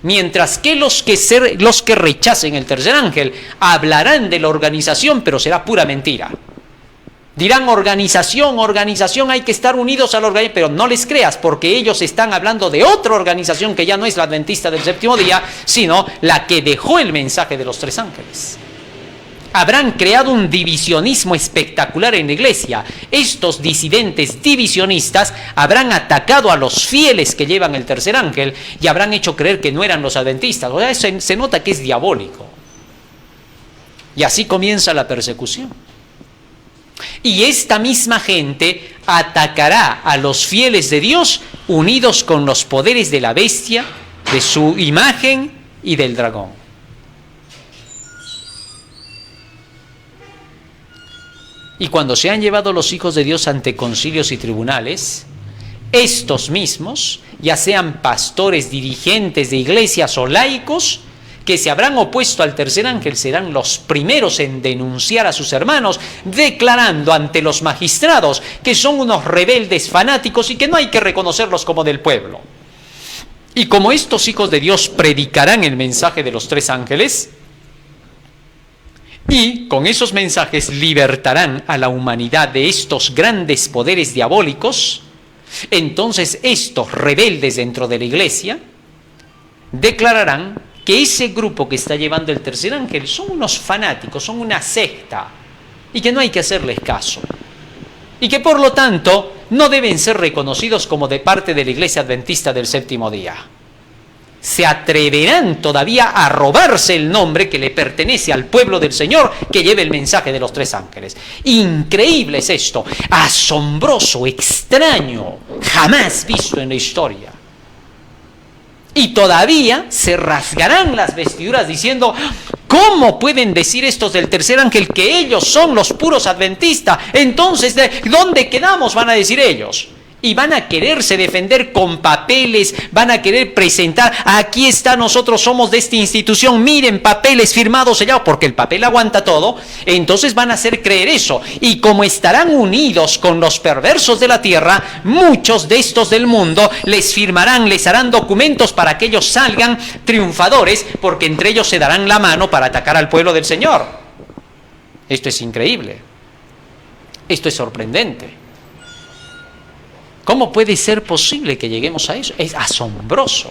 Mientras que los que rechacen el tercer ángel hablarán de la organización, pero será pura mentira. Dirán organización, hay que estar unidos a la organización, pero no les creas, porque ellos están hablando de otra organización que ya no es la adventista del séptimo día, sino la que dejó el mensaje de los tres ángeles. Habrán creado un divisionismo espectacular en la iglesia. Estos disidentes divisionistas habrán atacado a los fieles que llevan el tercer ángel y habrán hecho creer que no eran los adventistas. O sea, se nota que es diabólico. Y así comienza la persecución. Y esta misma gente atacará a los fieles de Dios unidos con los poderes de la bestia, de su imagen y del dragón. Y cuando se han llevado los hijos de Dios ante concilios y tribunales, estos mismos, ya sean pastores, dirigentes de iglesias o laicos, que se habrán opuesto al tercer ángel, serán los primeros en denunciar a sus hermanos, declarando ante los magistrados que son unos rebeldes fanáticos y que no hay que reconocerlos como del pueblo. Y como estos hijos de Dios predicarán el mensaje de los tres ángeles, y con esos mensajes libertarán a la humanidad de estos grandes poderes diabólicos, entonces estos rebeldes dentro de la iglesia declararán que ese grupo que está llevando el tercer ángel son unos fanáticos, son una secta, y que no hay que hacerles caso. Y que por lo tanto no deben ser reconocidos como de parte de la Iglesia Adventista del Séptimo Día. Se atreverán todavía a robarse el nombre que le pertenece al pueblo del Señor que lleve el mensaje de los tres ángeles. Increíble es esto, asombroso, extraño, jamás visto en la historia. Y todavía se rasgarán las vestiduras diciendo: ¿cómo pueden decir estos del tercer ángel que ellos son los puros adventistas? Entonces, ¿de dónde quedamos?, van a decir ellos. Y van a quererse defender con papeles, van a querer presentar: aquí está, nosotros somos de esta institución, miren, papeles firmados, sellados, porque el papel aguanta todo. Entonces van a hacer creer eso. Y como estarán unidos con los perversos de la tierra, muchos de estos del mundo les firmarán, les harán documentos para que ellos salgan triunfadores, porque entre ellos se darán la mano para atacar al pueblo del Señor. Esto es increíble. Esto es sorprendente. ¿Cómo puede ser posible que lleguemos a eso? Es asombroso.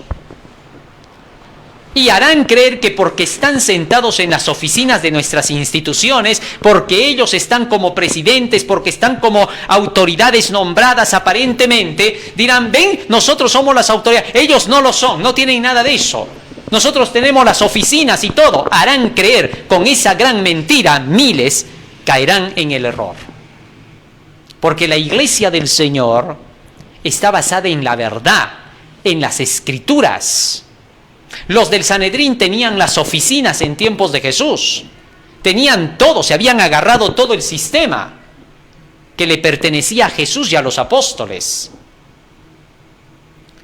Y harán creer que porque están sentados en las oficinas de nuestras instituciones, porque ellos están como presidentes, porque están como autoridades nombradas aparentemente, dirán: ven, nosotros somos las autoridades. Ellos no lo son, no tienen nada de eso. Nosotros tenemos las oficinas y todo. Harán creer con esa gran mentira, miles caerán en el error. Porque la Iglesia del Señor está basada en la verdad, en las Escrituras. Los del Sanedrín tenían las oficinas en tiempos de Jesús. Tenían todo, se habían agarrado todo el sistema que le pertenecía a Jesús y a los apóstoles.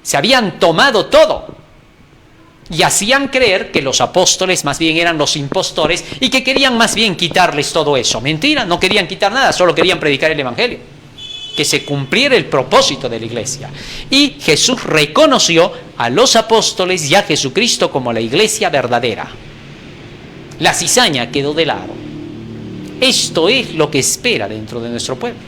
Se habían tomado todo. Y hacían creer que los apóstoles más bien eran los impostores y que querían más bien quitarles todo eso. Mentira, no querían quitar nada, solo querían predicar el Evangelio. Que se cumpliera el propósito de la iglesia. Y Jesús reconoció a los apóstoles y a Jesucristo como la iglesia verdadera. La cizaña quedó de lado. Esto es lo que espera dentro de nuestro pueblo.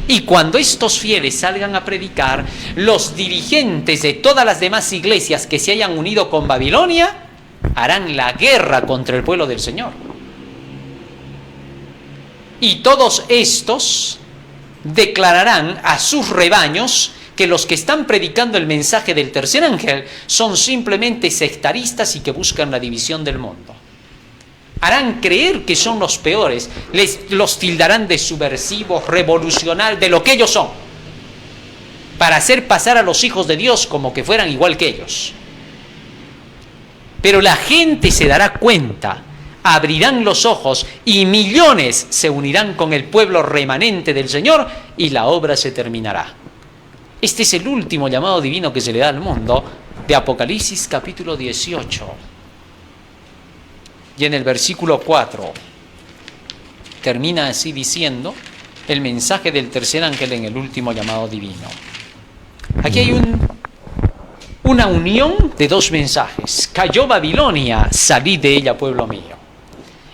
Y cuando estos fieles salgan a predicar, los dirigentes de todas las demás iglesias que se hayan unido con Babilonia harán la guerra contra el pueblo del Señor. Y todos estos declararán a sus rebaños que los que están predicando el mensaje del tercer ángel son simplemente sectaristas y que buscan la división del mundo. Harán creer que son los peores, los tildarán de subversivos, revolucionarios, de lo que ellos son, para hacer pasar a los hijos de Dios como que fueran igual que ellos. Pero la gente se dará cuenta, abrirán los ojos y millones se unirán con el pueblo remanente del Señor y la obra se terminará. Este es el último llamado divino que se le da al mundo de Apocalipsis capítulo 18. Y en el versículo 4 termina así diciendo el mensaje del tercer ángel en el último llamado divino. Aquí hay una unión de dos mensajes. Cayó Babilonia, salid de ella, pueblo mío.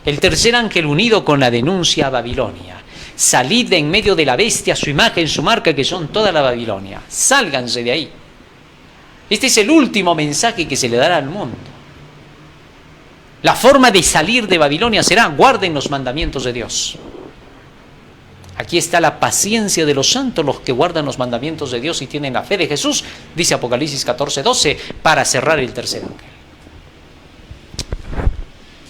El tercer ángel unido con la denuncia a Babilonia. Salid de en medio de la bestia, su imagen, su marca, que son toda la Babilonia. Sálganse de ahí. Este es el último mensaje que se le dará al mundo. La forma de salir de Babilonia será: guarden los mandamientos de Dios. Aquí está la paciencia de los santos, los que guardan los mandamientos de Dios y tienen la fe de Jesús, dice Apocalipsis 14:12, para cerrar el tercer ángel.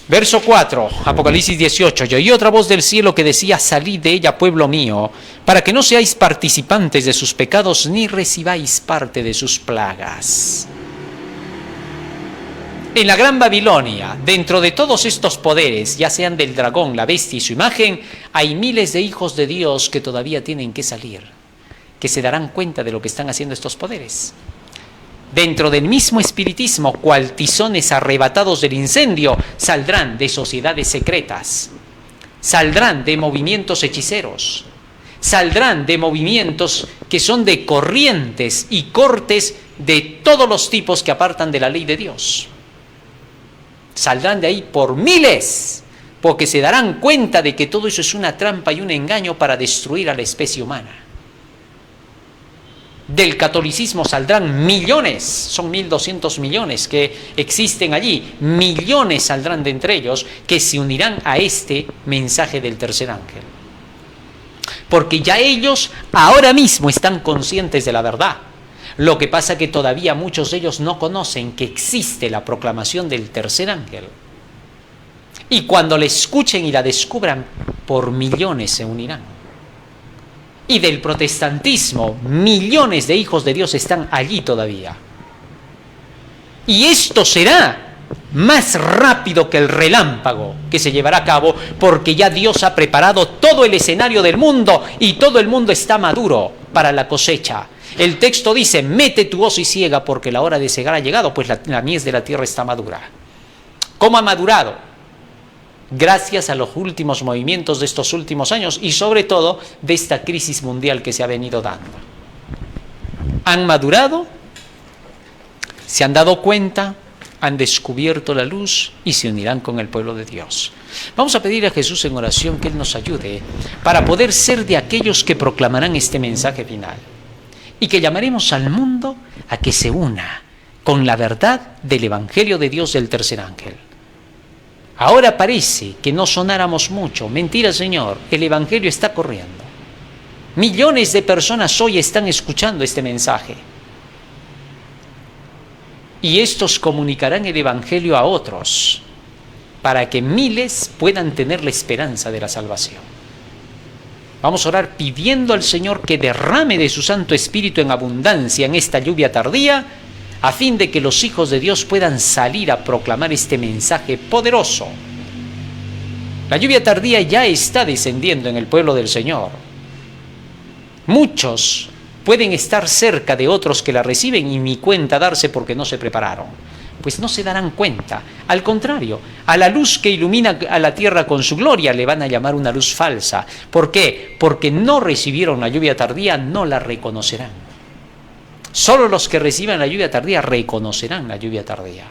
Verso 4, Apocalipsis 18. Yo oí otra voz del cielo que decía: salid de ella, pueblo mío, para que no seáis participantes de sus pecados, ni recibáis parte de sus plagas. En la Gran Babilonia, dentro de todos estos poderes, ya sean del dragón, la bestia y su imagen, hay miles de hijos de Dios que todavía tienen que salir, que se darán cuenta de lo que están haciendo estos poderes. Dentro del mismo espiritismo, cual tizones arrebatados del incendio, saldrán de sociedades secretas, saldrán de movimientos hechiceros, saldrán de movimientos que son de corrientes y cortes de todos los tipos que apartan de la ley de Dios. Saldrán de ahí por miles, porque se darán cuenta de que todo eso es una trampa y un engaño para destruir a la especie humana. Del catolicismo saldrán millones, son 1.200 millones que existen allí, millones saldrán de entre ellos que se unirán a este mensaje del tercer ángel. Porque ya ellos ahora mismo están conscientes de la verdad. Lo que pasa es que todavía muchos de ellos no conocen que existe la proclamación del tercer ángel. Y cuando la escuchen y la descubran, por millones se unirán. Y del protestantismo, millones de hijos de Dios están allí todavía. Y esto será más rápido que el relámpago que se llevará a cabo, porque ya Dios ha preparado todo el escenario del mundo y todo el mundo está maduro para la cosecha. El texto dice, mete tu hoz y siega porque la hora de segar ha llegado, pues la mies de la tierra está madura. ¿Cómo ha madurado? Gracias a los últimos movimientos de estos últimos años y sobre todo de esta crisis mundial que se ha venido dando. Han madurado, se han dado cuenta, han descubierto la luz y se unirán con el pueblo de Dios. Vamos a pedir a Jesús en oración que Él nos ayude para poder ser de aquellos que proclamarán este mensaje final y que llamaremos al mundo a que se una con la verdad del Evangelio de Dios del tercer ángel. Ahora parece que no sonáramos mucho. Mentira, Señor, el Evangelio está corriendo. Millones de personas hoy están escuchando este mensaje. Y estos comunicarán el Evangelio a otros para que miles puedan tener la esperanza de la salvación. Vamos a orar pidiendo al Señor que derrame de su Santo Espíritu en abundancia en esta lluvia tardía, a fin de que los hijos de Dios puedan salir a proclamar este mensaje poderoso. La lluvia tardía ya está descendiendo en el pueblo del Señor. Muchos pueden estar cerca de otros que la reciben y ni cuenta darse porque no se prepararon. Pues no se darán cuenta. Al contrario, a la luz que ilumina a la tierra con su gloria le van a llamar una luz falsa. ¿Por qué? Porque no recibieron la lluvia tardía, no la reconocerán. Solo los que reciban la lluvia tardía reconocerán la lluvia tardía.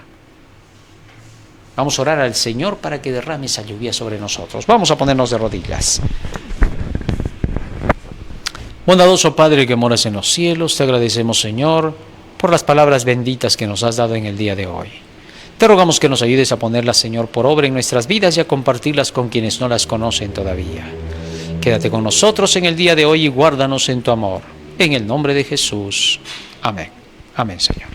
Vamos a orar al Señor para que derrame esa lluvia sobre nosotros. Vamos a ponernos de rodillas. Bondadoso Padre que moras en los cielos, te agradecemos, Señor, por las palabras benditas que nos has dado en el día de hoy. Te rogamos que nos ayudes a ponerlas, Señor, por obra en nuestras vidas y a compartirlas con quienes no las conocen todavía. Quédate con nosotros en el día de hoy y guárdanos en tu amor. En el nombre de Jesús. Amén. Amén, Señor.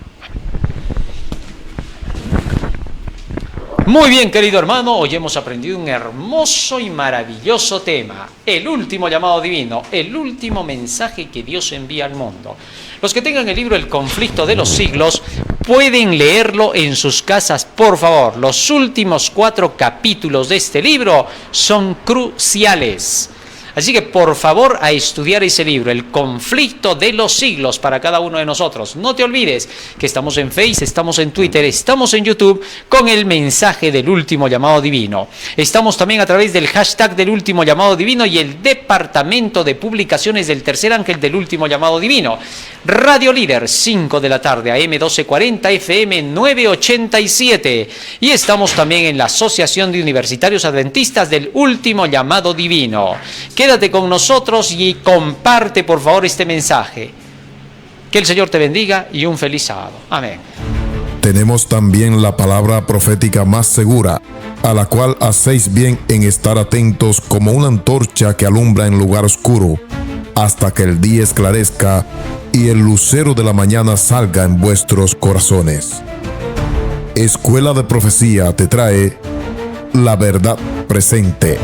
Muy bien, querido hermano, hoy hemos aprendido un hermoso y maravilloso tema, el último llamado divino, el último mensaje que Dios envía al mundo. Los que tengan el libro El conflicto de los siglos pueden leerlo en sus casas, por favor. Los últimos 4 capítulos de este libro son cruciales. Así que, por favor, a estudiar ese libro, El conflicto de los siglos, para cada uno de nosotros. No te olvides que estamos en Facebook, estamos en Twitter, estamos en YouTube con el mensaje del último llamado divino. Estamos también a través del hashtag del último llamado divino y el departamento de publicaciones del tercer ángel del último llamado divino. Radio Líder, 5 de la tarde, AM 1240, FM 987. Y estamos también en la Asociación de Universitarios Adventistas del último llamado divino. Quédate con nosotros y comparte, por favor, este mensaje. Que el Señor te bendiga y un feliz sábado. Amén. Tenemos también la palabra profética más segura, a la cual hacéis bien en estar atentos como una antorcha que alumbra en lugar oscuro, hasta que el día esclarezca y el lucero de la mañana salga en vuestros corazones. Escuela de Profecía te trae la verdad presente.